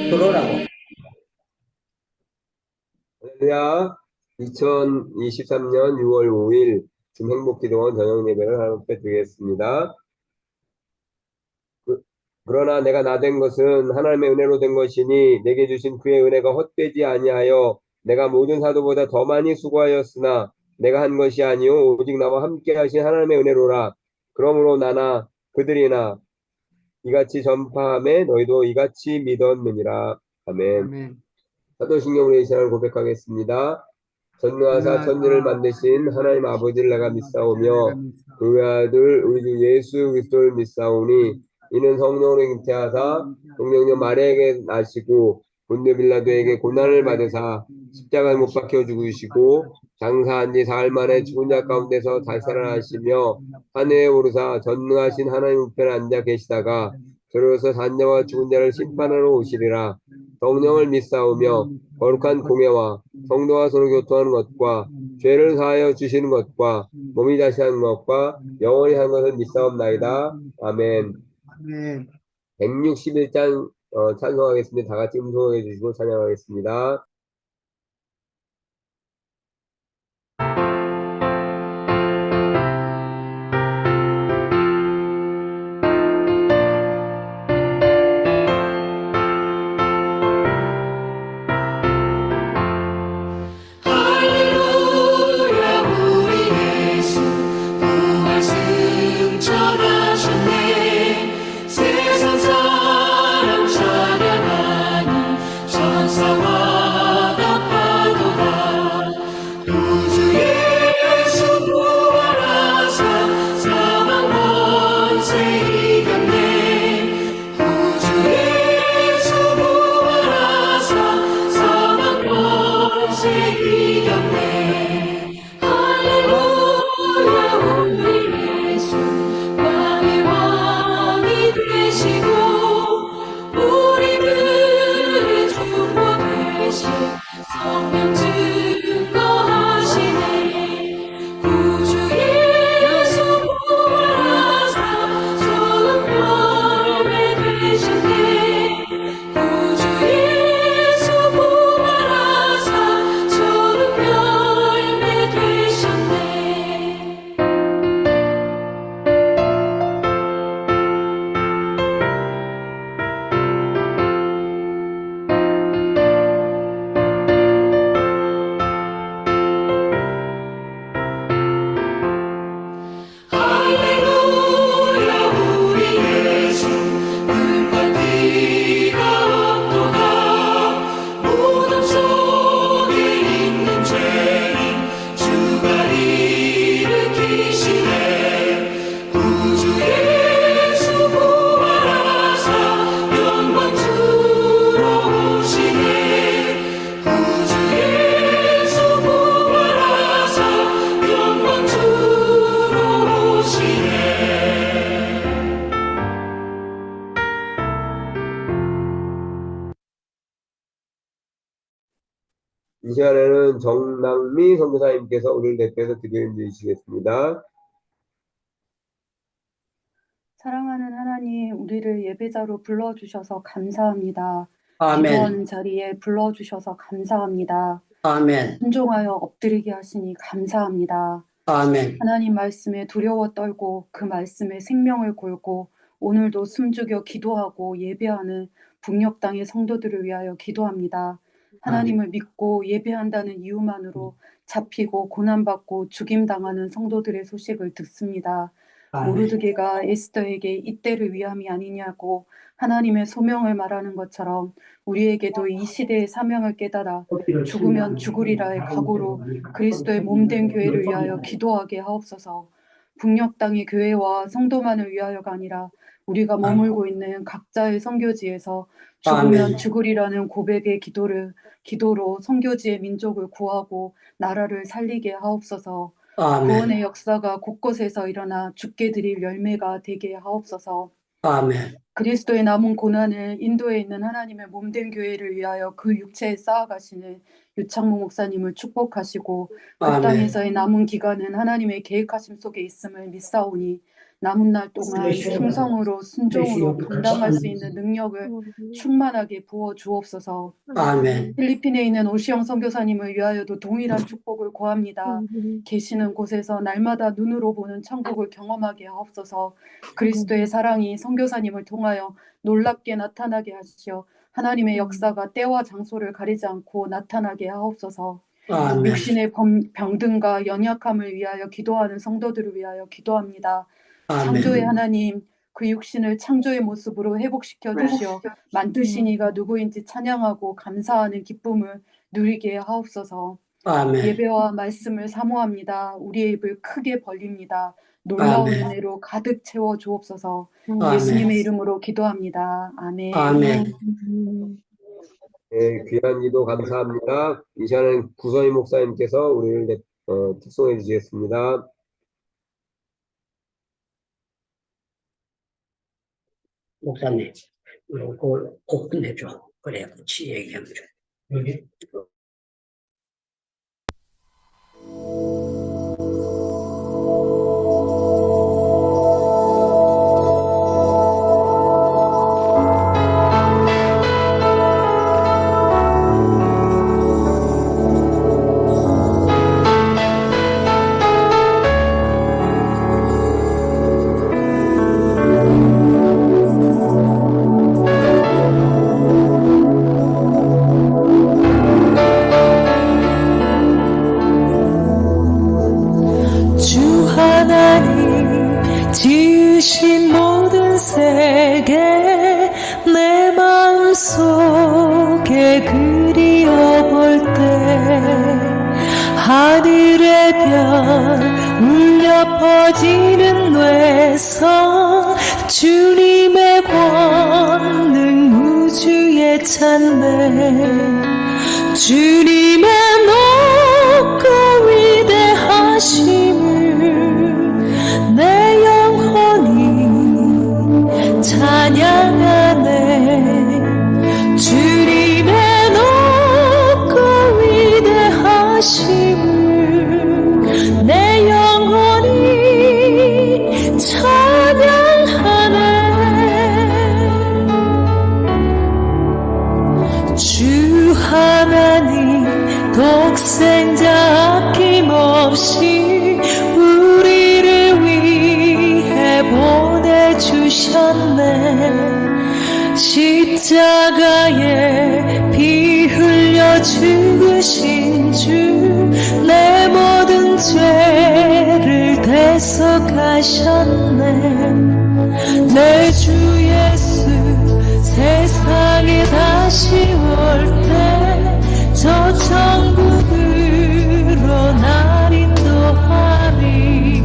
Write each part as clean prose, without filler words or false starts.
들어오라고. 할렐루야. 2023년 6월 5일 주 행복기도원 저녁 예배를 하나님께 드리겠습니다. 그러나 내가 나 된 것은 하나님의 은혜로 된 것이니 내게 주신 그의 은혜가 헛되지 아니하여 내가 모든 사도보다 더 많이 수고하였으나 내가 한 것이 아니요 오직 나와 함께 하신 하나님의 은혜로라. 그러므로 나나 그들이나 이같이 전파함에 너희도 이같이 믿었느니라. 아멘. 아멘. 사도신경으로 이 신앙을 고백하겠습니다. 전능하사 천지를 만드신 하나님 아버지를 내가 믿사오며 그 외아들 우리 주 예수 그리스도를 믿사오니 이는 성령으로 잉태하사 동정녀 마리아에게 나시고 본디오 빌라도에게 고난을 받으사 십자가에 못 박혀 죽으시고 장사한 지 사흘 만에 죽은 자 가운데서 다시 살아나시며 하늘에 오르사 전능하신 하나님 우편에 앉아 계시다가 저로서 산자와 죽은 자를 심판하러 오시리라. 성령을 믿사오며 거룩한 공예와 성도와 서로 교통하는 것과 죄를 사하여 주시는 것과 몸이 다시 하는 것과 영원히 하는 것을 믿사옵나이다. 아멘. 아멘. 161장 찬송하겠습니다. 다 같이 음성해 주시고 찬양하겠습니다. 이 시간에는 정남미 선교사님께서 우리를 대표해서 기도해 주시겠습니다. 사랑하는 하나님, 우리를 예배자로 불러주셔서 감사합니다. 아멘. 기도하는 자리에 불러주셔서 감사합니다. 아멘. 순종하여 엎드리게 하시니 감사합니다. 아멘. 하나님 말씀에 두려워 떨고 그 말씀에 생명을 걸고 오늘도 숨죽여 기도하고 예배하는 북녘 땅의 성도들을 위하여 기도합니다. 하나님을 믿고 예배한다는 이유만으로 잡히고 고난받고 죽임당하는 성도들의 소식을 듣습니다. 모르드게가 에스더에게 이때를 위함이 아니냐고 하나님의 소명을 말하는 것처럼 우리에게도 이 시대의 사명을 깨달아 죽으면 죽으리라의 각오로 그리스도의 몸된 교회를 위하여 기도하게 하옵소서. 북녘 땅의 교회와 성도만을 위하여가 아니라 우리가 머물고 있는 각자의 선교지에서 죽으면 아멘. 죽으리라는 고백의 기도로 선교지의 민족을 구하고 나라를 살리게 하옵소서. 아멘. 구원의 역사가 곳곳에서 일어나 죽게 드릴 열매가 되게 하옵소서. 아멘. 그리스도의 남은 고난을 인도에 있는 하나님의 몸된 교회를 위하여 그 육체에 쌓아가시는 유창모 목사님을 축복하시고 그 아멘. 땅에서의 남은 기간은 하나님의 계획하심 속에 있음을 믿사오니 남은 날 동안 충성으로 순종으로 감당할 수 있는 능력을 충만하게 부어 주옵소서. 아멘. 필리핀에 있는 오시영 선교사님을 위하여도 동일한 축복을 구합니다. 계시는 곳에서 날마다 눈으로 보는 천국을 경험하게 하옵소서. 그리스도의 사랑이 선교사님을 통하여 놀랍게 나타나게 하시어 하나님의 역사가 때와 장소를 가리지 않고 나타나게 하옵소서. 아멘. 육신의 병든과 연약함을 위하여 기도하는 성도들을 위하여 기도합니다. 창조의 아멘. 하나님, 그 육신을 창조의 모습으로 회복시켜 주시어 만드신 이가 누구인지 찬양하고 감사하는 기쁨을 누리게 하옵소서. 아멘. 예배와 말씀을 사모합니다. 우리의 입을 크게 벌립니다. 놀라운 아멘. 은혜로 가득 채워 주옵소서. 아멘. 예수님의 이름으로 기도합니다. 아멘. 아멘. 네, 귀한 기도 감사합니다. 이 시간은 구선희 목사님께서 우리를 특송해 주시겠습니다. 목사님, 이걸 오픈해줘. 그래, 같이 얘기하면 돼. 여기. 주 하나님 지으신 모든 세계 내 마음속에 그리워볼 때 하늘의 별 울려 퍼지는 뇌성 주님의 권능 우주에 찬네 주님의 높고 위대하심을 내 영혼이 찬양하네 주님의 높고 위대하심을 내 영혼이 찬양하네 주 하나님 독생자 아낌없이 우리를 위해 보내주셨네 십자가에 피 흘려 죽으신 주 내 모든 죄를 대속하셨네 내 주 예수 세상에 다시 올 때 저 천국으로 날 인도하리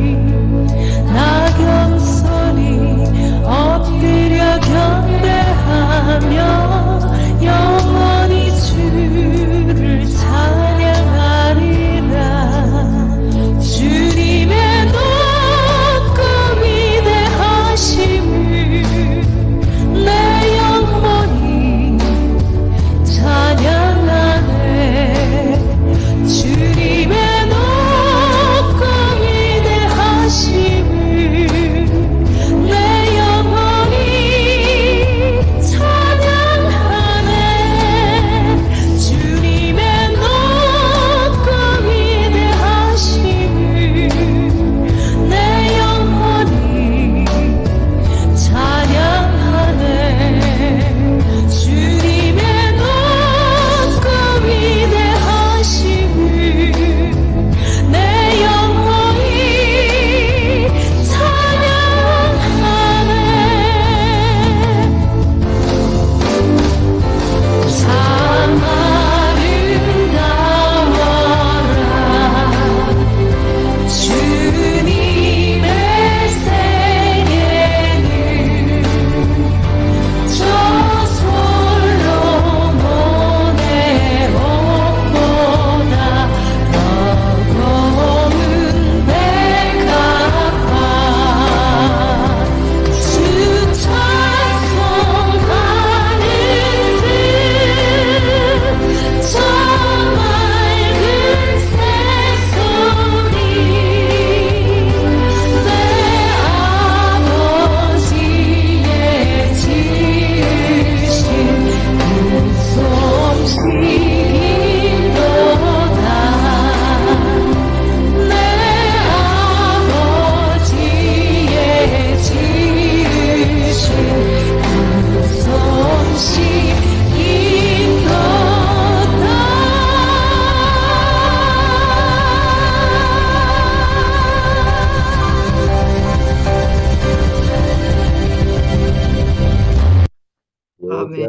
나 겸손히 엎드려 경배하며 영원히 주를 찬양하리라 주님의 높고 위대하심을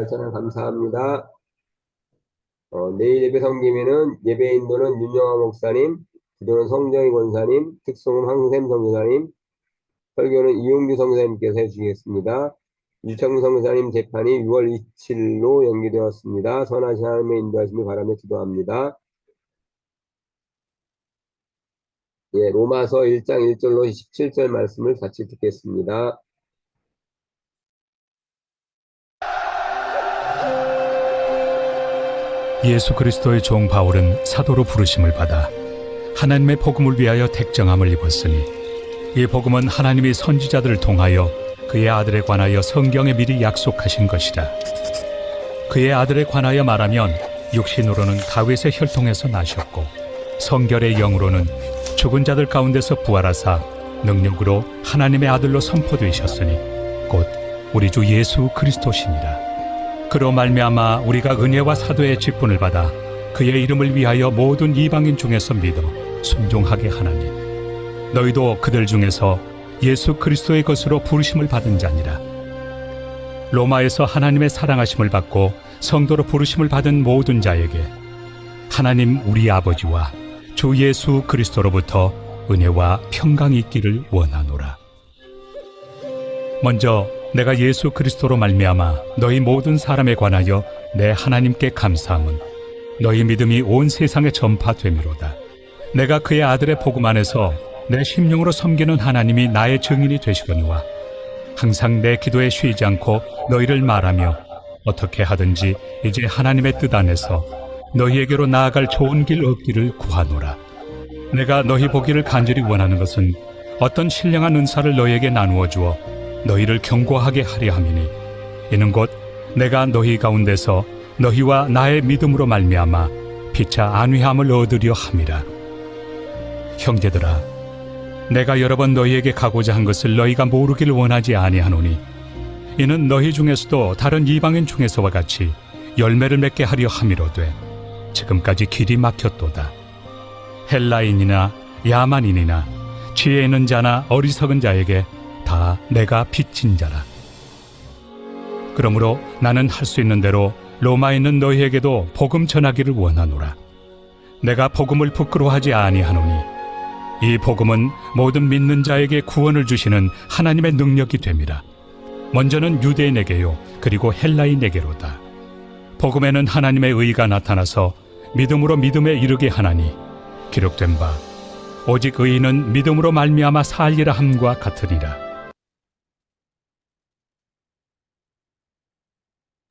찬양 감사합니다. 내일 예배 섬기면은 예배 인도는 윤영아 목사님, 기도는 성정희 권사님, 특송은 황샘 선교사님, 설교는 이용규 선교사님께서 해주시겠습니다. 유창 선교사님 재판이 6월 27일로 연기되었습니다. 선하신 하나님의 인도하심을 바라며 기도합니다. 예, 로마서 1장 1절로 17절 말씀을 같이 듣겠습니다. 예수 그리스도의 종 바울은 사도로 부르심을 받아 하나님의 복음을 위하여 택정함을 입었으니 이 복음은 하나님이 선지자들을 통하여 그의 아들에 관하여 성경에 미리 약속하신 것이라. 그의 아들에 관하여 말하면 육신으로는 다윗의 혈통에서 나셨고 성결의 영으로는 죽은 자들 가운데서 부활하사 능력으로 하나님의 아들로 선포되셨으니 곧 우리 주 예수 그리스도시니라. 그로 말미암아 우리가 은혜와 사도의 직분을 받아 그의 이름을 위하여 모든 이방인 중에서 믿어 순종하게 하나니 너희도 그들 중에서 예수 그리스도의 것으로 부르심을 받은 자니라. 로마에서 하나님의 사랑하심을 받고 성도로 부르심을 받은 모든 자에게 하나님 우리 아버지와 주 예수 그리스도로부터 은혜와 평강이 있기를 원하노라. 먼저 내가 예수 그리스도로 말미암아 너희 모든 사람에 관하여 내 하나님께 감사함은 너희 믿음이 온 세상에 전파되미로다. 내가 그의 아들의 복음 안에서 내 심령으로 섬기는 하나님이 나의 증인이 되시거니와 항상 내 기도에 쉬지 않고 너희를 말하며 어떻게 하든지 이제 하나님의 뜻 안에서 너희에게로 나아갈 좋은 길 얻기를 구하노라. 내가 너희 보기를 간절히 원하는 것은 어떤 신령한 은사를 너희에게 나누어 주어 너희를 경고하게 하려 함이니 이는 곧 내가 너희 가운데서 너희와 나의 믿음으로 말미암아 피차 안위함을 얻으려 함이라. 형제들아, 내가 여러 번 너희에게 가고자 한 것을 너희가 모르기를 원하지 아니하노니 이는 너희 중에서도 다른 이방인 중에서와 같이 열매를 맺게 하려 함이로되 지금까지 길이 막혔도다. 헬라인이나 야만인이나 지혜 있는 자나 어리석은 자에게 다 내가 빚진 자라. 그러므로 나는 할 수 있는 대로 로마에 있는 너희에게도 복음 전하기를 원하노라. 내가 복음을 부끄러워하지 아니하노니 이 복음은 모든 믿는 자에게 구원을 주시는 하나님의 능력이 됨이라. 먼저는 유대인에게요 그리고 헬라인에게로다. 복음에는 하나님의 의가 나타나서 믿음으로 믿음에 이르게 하나니 기록된 바 오직 의인은 믿음으로 말미암아 살리라 함과 같으니라.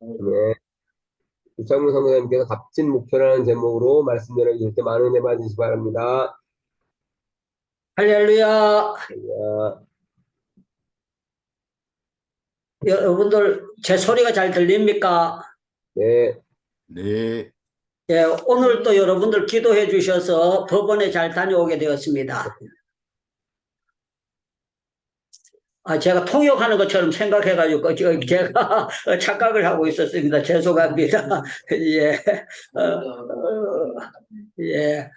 네. 유창문 선교사님께서 값진 목표라는 제목으로 말씀 전해주실 때 많은 은혜 받으시기 바랍니다. 할렐루야. 여러분들 제 소리가 잘 들립니까? 네. 네. 예, 오늘 또 여러분들 기도해 주셔서 법원에 잘 다녀오게 되었습니다. 제가 통역하는 것처럼 생각해가지고 제가 착각을 하고 있었습니다. 죄송합니다. 예, 예.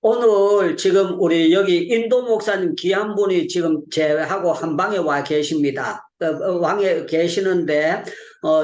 오늘 지금 우리 여기 인도 목사님 귀한 분이 지금 제하고 한 방에 와 계십니다. 왕에 계시는데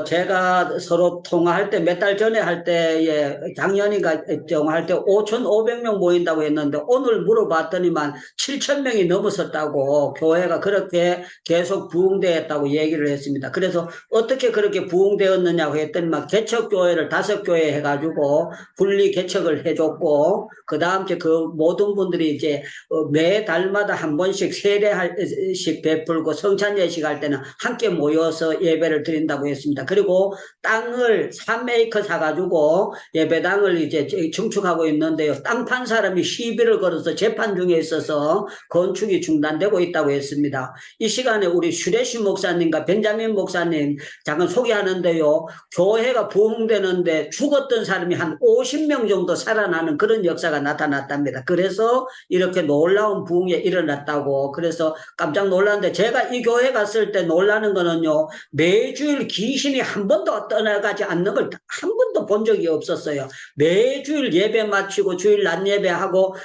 제가 서로 통화할 때 몇 달 전에 할 때 작년인가 통화할 때 5,500명 모인다고 했는데 오늘 물어봤더니만 7,000명이 넘었었다고 교회가 그렇게 계속 부흥되었다고 얘기를 했습니다. 그래서 어떻게 그렇게 부흥되었느냐고 했더니만 개척교회를 5교회 해가지고 분리 개척을 해줬고 그 다음 그 모든 분들이 이제 매 달마다 한 번씩 세례식 베풀고 성찬 예식할 때는 함께 모여서 예배를 드린다고 했습니다. 그리고 땅을 3에이커 사가지고 예배당을 이제 증축하고 있는데요. 땅 판 사람이 시비를 걸어서 재판 중에 있어서 건축이 중단되고 있다고 했습니다. 이 시간에 우리 슈레시 목사님과 벤자민 목사님 잠깐 소개하는데요. 교회가 부흥되는데 죽었던 사람이 한 50명 정도 살아나는 그런 역사가 나타났답니다. 그래서 이렇게 놀라운 부흥이 일어났다고 그래서 깜짝 놀랐는데 제가 이 교회 갔을 때 놀라는 거는요. 매주일 귀신이 한 번도 떠나가지 않는 걸 한 번도 본 적이 없었어요. 매주일 예배 마치고 주일 낮 예배하고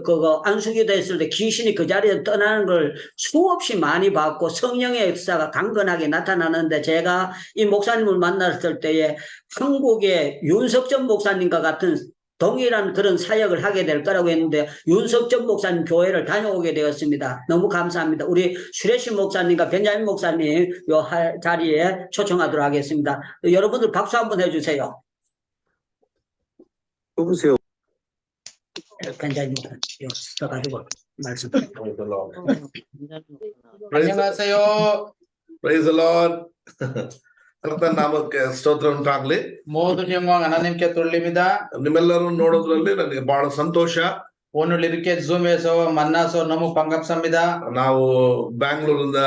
그거 안수기도 했을 때 귀신이 그 자리에 떠나는 걸 수없이 많이 봤고 성령의 역사가 강건하게 나타나는데 제가 이 목사님을 만났을 때에 한국의 윤석전 목사님과 같은 동일한 그런 사역을 하게 될 거라고 했는데 윤석전 목사님 교회를 다녀오게 되었습니다. 너무 감사합니다. 우리 슈레시 목사님과 벤자민 목사님 요 자리에 초청하도록 하겠습니다. 여러분들 박수 한번 해주세요. 여보세요. 벤자민 목사님 써가지고 말씀. 안녕하세요. Praise the Lord. ಕರ್ತನ ನಾಮಕ್ಕೆ ಸ್ತೋತ್ರ ಉಂಟಾಗ್ಲಿ. 모든 영광 하나님께 돌립니다. ನಿಮ್ಮೆಲ್ಲರೂ ನೋಡೋದ್ರಲ್ಲಿ ನನಗೆ ಬಹಳ ಸಂತೋಷ. 오늘 이렇게 줌에서 만나서 너무 반갑습니다. ನಾವು ಬ್ಯಾಂಗ್ಳೂರಿಂದ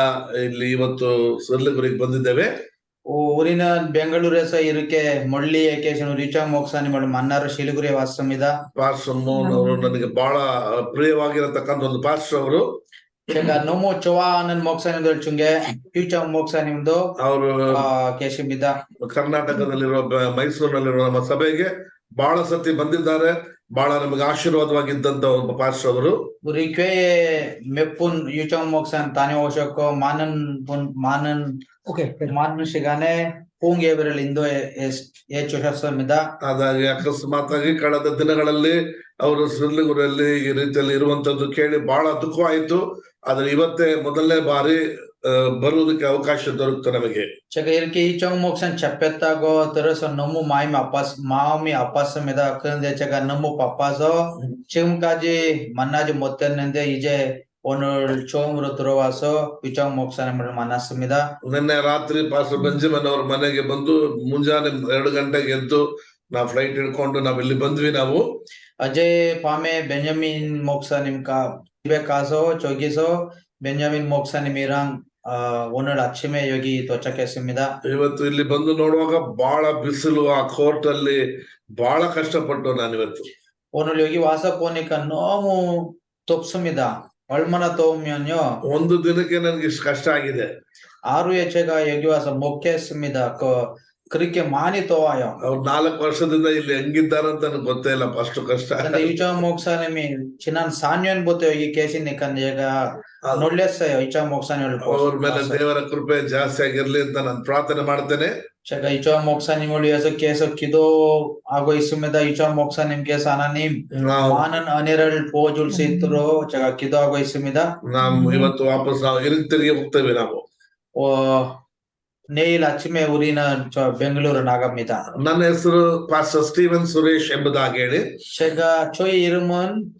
ಇಲ್ಲಿ ಇವತ್ತು ಸಿರ್ಲಿಗುರಿಗೆ ಬಂದಿದ್ದೇವೆ. 우리는 벵ಗಳೂరు에서 이렇게 멀리에 계신 우리 이창 목사님을 만나러 실리구리에 왔습니다. ಪಾಸ್ಟರ್ ಮೋಹನ್ ಅವರು ನನಗೆ ಬಹಳ ಪ್ರಿಯವಾಗಿರತಕ್ಕಂಥ ಒಂದು ಪಾಸ್ಟರ್ ಅವರು. 제가 너무 좋아하는 목사님들 중에 이창 목사님도 ಅವರು 계십니다. ಕರ್ನಾಟಕದಲ್ಲಿರುವ ಮೈಸೂರಿನಲ್ಲಿರುವ ನಮ್ಮ ಸಭೆಗೆ ಬಹಳ ಸತಿ ಬಂದಿದ್ದಾರೆ. ಬಹಳ ನಮಗೆ ಆಶೀರ್ವಾದವಾಗಿದ್ದಂತ ಒಬ್ಬ ಪಾಸ್ಟರ್ ಅವರು. 우리 교회에 몇 분 이창 목사님 다녀오셨고 많은 시간에 호응 예배를 인도해 주셨습니다. ಹಾಗಾಗಿ ಅಕಸ್ಮಾತ್ ಆಗಿ ಕಳೆದ ದಿನಗಳಲ್ಲಿ ಅವರು ಸಿರ್ಲಿಗುರಲ್ಲಿ ಈ ರೀತಿಯಲ್ಲಿ ಇರುವಂತದ್ದು ಕೇಳಿ ಬಹಳ ದುಃಖವಾಯಿತು. ಆದ್ರೆ ಇವತ್ತೇ ಮೊದಲನೇ ಬಾರಿ ಬರುವುದಕ್ಕೆ ಅವಕಾಶ ದೊರಕಿತು ನಮಗೆ. 제가 이렇게 이정 목사님 잡혔다고 들어서 너무 마음이 아팠습니다. 그런데 제가 너무 바빠서 지금까지 만나지 못했는데 이제 오늘 처음으로 들어와서 이정 목사님을 만났습니다. ನಿನ್ನೆ ರಾತ್ರಿ ಪಾಸ್ಟರ್ ಬೆಂಜಮಿನ್ ಅವ್ರ ಮನೆಗೆ ಬಂದು ಮುಂಜಾನೆ 2 ಗಂಟೆಗೆ ಎದ್ದು ನಾವು ಫ್ಲೈಟ್ ಹಿಡ್ಕೊಂಡು ನಾವು ಇಲ್ಲಿ ಬಂದ್ವಿ. ನಾವು 어제 밤에 베냐민 목사님과 집에 가서 저기서 베냐민 목사님이랑 오늘 아침에 여기 도착했습니다. ಇವತ್ತು ಇಲ್ಲಿ ಬಂದು ನೋಡುವಾಗ ಬಹಳ ಬಿಸಿಲು, ಆ ಕೋರ್ಟ್ ಅಲ್ಲಿ ಬಹಳ ಕಷ್ಟಪಟ್ಟು ನಾನು ಇವತ್ತು. 오늘 여기 와서 보니까 너무 덥습니다. 얼마나 더우면요. ಒಂದು ದಿನಕ್ಕೆ ನನಗೆ ಇಷ್ಟು ಕಷ್ಟ ಆಗಿದೆ. 하루에 제가 여기 와서 먹겠습니다. 그렇게 많이 더워요. ಅವ್ರು 4 ವರ್ಷದಿಂದ ಇಲ್ಲಿ ಹೆಂಗಿದ್ದಾರಂತ ನನಗೆ ಗೊತ್ತೇ ಇಲ್ಲ, ಅಷ್ಟು ಕಷ್ಟ. 근데 이정 목사님이 지난 4년부터 여기 계시니까 제가 놀랐어요. 이정 목사님을 ಅವ್ರ ಮೇಲೆ 보고. ದೇವರ ಕೃಪೆ ಜಾಸ್ತಿ ಆಗಿರ್ಲಿ ಅಂತ ನಾನು ಪ್ರಾರ್ಥನೆ ಮಾಡ್ತೇನೆ. 제가 이정 목사님을 위해서 계속 기도하고 있습니다. 이정 목사님께서 하나님 많은 은혜를 부어줄 수 있도록 제가 기도하고 있습니다. ನಾವು ಇವತ್ತು ವಾಪಸ್ ನಾವು ತಿರುಗಿ ಹೋಗ್ತೇವೆ. ನಾವು 내일 아침에 우리는 저 벵ಗಳೂರು 나갑니다. ನನ್ನ ಹೆಸರು ಪಾಸ್ಟರ್ ಸ್ಟೀವನ್ ಸುರೇಶ್ ಎಂಬುದಾಗಿ ಹೇಳಿ. 저희 이름은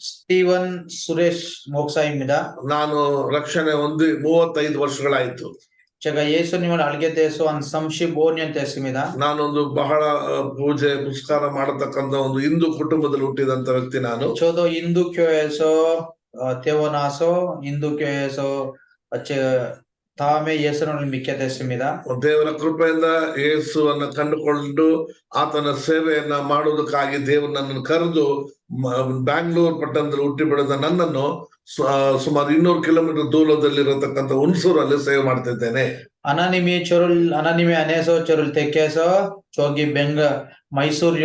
스티븐 수레시 목사입니다. ನಾನು ರಕ್ಷಣೆ ಹೊಂದಿ 35 ವರ್ಷಗಳಾಯ್ತು. 제가 예수님을 알게 돼서 한 35년 됐습니다. ನಾನೊಂದು ಬಹಳ ಪೂಜೆ ಪುರಸ್ಕಾರ ಮಾಡತಕ್ಕಂತ ಒಂದು ಹಿಂದೂ ಕುಟುಂಬದಲ್ಲಿ ಹುಟ್ಟಿದಂತ ವ್ಯಕ್ತಿ ನಾನು. 저도 인도교회에서 태어나서 인도교회에서 다음에 예수님을 믿게 됐습니다. ದೇವರ ಕೃಪೆಯಿಂದ ಯೇಸುವನ್ನ ಕಂಡುಕೊಂಡು ಆತನ ಸೇವೆಯನ್ನ ಮಾಡುವುದಕ್ಕಾಗಿ ದೇವರು ನನ್ನನ್ನು ಕರೆದು ಬ್ಯಾಂಗ್ಳೂರ್ ಪಟ್ಟಣದಲ್ಲಿ ಹುಟ್ಟಿ ಬೆಳೆದ ನನ್ನನ್ನು ಸುಮಾರು 200 ಕಿಲೋಮೀಟರ್ ದೂರದಲ್ಲಿರತಕ್ಕಂಥ ಹುಣಸೂರಲ್ಲಿ ಸೇವೆ ಮಾಡ್ತಿದ್ದೇನೆ. 하나님의 안에서 저를 택해서 저기 마이소르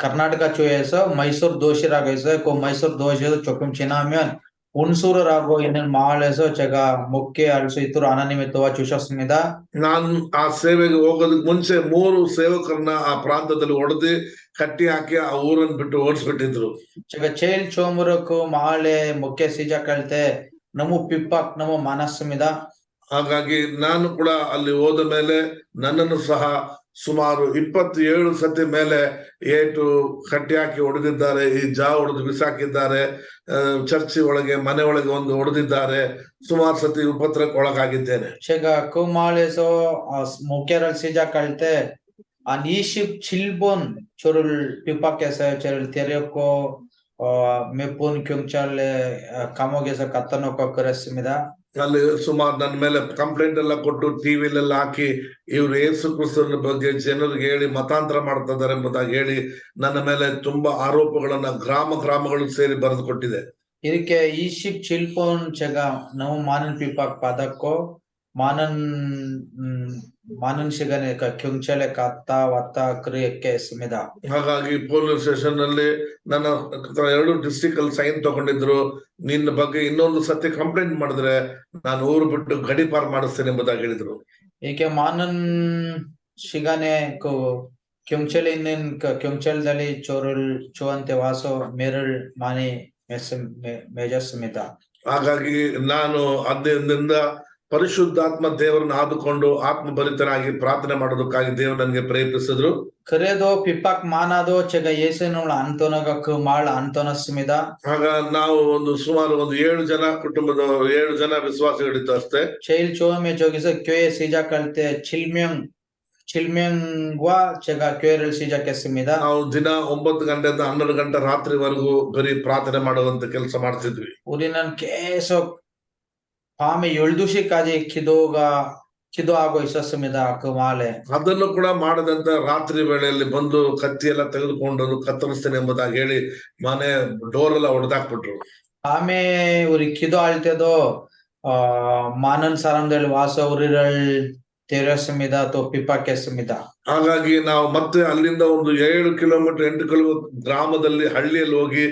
कर्नाटका 주에서 마이소르 도시라고 있어요. 그 마이소르 도시에서 조금 지나면 운수르라고 있는 마을에서 제가 목회할 수 있도록 하나님이 도와주셨습니다. ನಾನು ಆ ಸೇವೆಗೆ ಹೋಗೋದಕ್ಕೆ ಮುಂಚೆ 3 ಸೇವಕರನ್ನ ಆ ಪ್ರಾಂತದಲ್ಲಿ ಹೊಡೆದು ಕಟ್ಟಿ ಹಾಕಿ ಆ ಊರನ್ನು ಬಿಟ್ಟು ಓಡಿಸ್ಬಿಟ್ಟಿದ್ರು. 제가 제일 처음으로 그 마을에 목회 시작할 때 너무 핍박 너무 많았습니다. ಹಾಗಾಗಿ ನಾನು ಕೂಡ ಅಲ್ಲಿ ಹೋದ ಮೇಲೆ ನನ್ನನ್ನು ಸಹ ಸುಮಾರು 27 ಸತಿ ಮೇಲೆ ಏಟು ಕಟ್ಟಿ ಹಾಕಿ ಹೊಡೆದಿದ್ದಾರೆ. ಈ ಹೊಡೆದು ಬಿಸಾಕಿದ್ದಾರೆ. ಚರ್ಚಿ ಒಳಗೆ ಮನೆ ಒಳಗೆ ಒಂದು ಹೊಡೆದಿದ್ದಾರೆ. ಸುಮಾರು ಸತಿ ಉಪದ್ರವಕ್ಕೆ ಒಳಗಾಗಿದ್ದೇನೆ. 제가 그 마을에서 목회를 시작할 때 한 27번 저를 핍박해서 저를 데렸고 몇 번 경찰에 감옥에서 갖다 놓고 그랬습니다. ಅಲ್ಲಿ ಸುಮಾರು ನನ್ನ ಮೇಲೆ ಕಂಪ್ಲೇಂಟ್ ಎಲ್ಲ ಕೊಟ್ಟು ಟಿವಿಲೆಲ್ಲ ಹಾಕಿ ಇವ್ರು ಯೇಸು ಕ್ರಿಸ್ತನ ಬಗ್ಗೆ ಜನರಿಗೆ ಹೇಳಿ ಮತಾಂತರ ಮಾಡ್ತಾ ಇದ್ದಾರೆ ಎಂಬುದಾಗಿ ಹೇಳಿ ನನ್ನ ಮೇಲೆ ತುಂಬಾ ಆರೋಪಗಳನ್ನ ಗ್ರಾಮಗಳು ಸೇರಿ ಬರೆದು ಕೊಟ್ಟಿದೆ. 이렇게 27번 제가 너무 많은 핍박 받았고 많은 많은 시간에 경찰에 갔다 왔다 그렇게 했습니다. ಹಾಗಾಗಿ ಪೊಲೀಸ್ ಸ್ಟೇಷನ್ ನಲ್ಲಿ ನನ್ನ 2 ಡಿಸ್ಟ್ರಿಕ್ಟ್ ಅಲ್ಲಿ ಸೈನ್ ತಗೊಂಡಿದ್ರು. ನಿನ್ನ ಬಗ್ಗೆ ಇನ್ನೊಂದು ಸತಿ ಕಂಪ್ಲೇಂಟ್ ಮಾಡಿದ್ರೆ ನಾನು ಊರು ಬಿಟ್ಟು ಗಡಿಪಾರ್ ಮಾಡಿಸ್ತೇನೆ ಎಂಬುದಾಗಿ ಹೇಳಿದ್ರು. 이렇게 많은 시간에 경찰에 있는 경찰들이 저한테 와서 매를 많이 맺었습니다. ಹಾಗಾಗಿ ನಾನು ಅದರಿಂದ ಪರಿಶುದ್ಧಾತ್ಮ ದೇವರನ್ನ ಆದುಕೊಂಡು ಆತ್ಮಭರಿತನಾಗಿ ಪ್ರಾರ್ಥನೆ ಮಾಡೋದಕ್ಕಾಗಿ ದೇವರು ನನಗೆ ಪ್ರೇರೇಪಿಸಿದ್ರು. 그래도 핍박 많아도 제가 예수님을 안 떠나가 그 말 안 떠났습니다. ಆಗ ನಾವು ಸುಮಾರು 7 ಜನ ಕುಟುಂಬದ 7 ಜನ ವಿಶ್ವಾಸಿಗಳಿತ್ತು ಅಷ್ಟೇ. 제일 처음에 저기서 교회 시작할 때 7명과 제가 교회를 시작했습니다. ನಾವು ದಿನ 9 ಗಂಟೆಯಿಂದ 12 ಗಂಟೆ ರಾತ್ರಿವರೆಗೂ ಬರೀ ಪ್ರಾರ್ಥನೆ ಮಾಡುವಂತ ಕೆಲಸ ಮಾಡ್ತಿದ್ವಿ. 우리는 계속 밤에 12시까지 기도하고 있었습니다. 그 마을에. ಅದನ್ನು ಕೂಡ ಮಾಡದಂತ ರಾತ್ರಿ ವೇಳೆಯಲ್ಲಿ ಬಂದು ಕತ್ತಿ ಎಲ್ಲ ತೆಗೆದುಕೊಂಡು ಕತ್ತರಿಸ್ತೇನೆ ಎಂಬುದಾಗಿ ಹೇಳಿ ಮನೆ ಡೋರ್ ಎಲ್ಲ ಹೊಡೆದಾಕ್ಬಿಟ್ರು. 밤에 우리 기도할 때도 많은 사람들 와서 우리를 때렸습니다. 또 핍박했습니다. ಹಾಗಾಗಿ ನಾವು ಮತ್ತೆ ಅಲ್ಲಿಂದ 7 ಕಿಲೋಮೀಟರ್ 8 ಕಿಲೋಮೀಟರ್ ಗ್ರಾಮದಲ್ಲಿ ಹಳ್ಳಿಯಲ್ಲಿ ಹೋಗಿ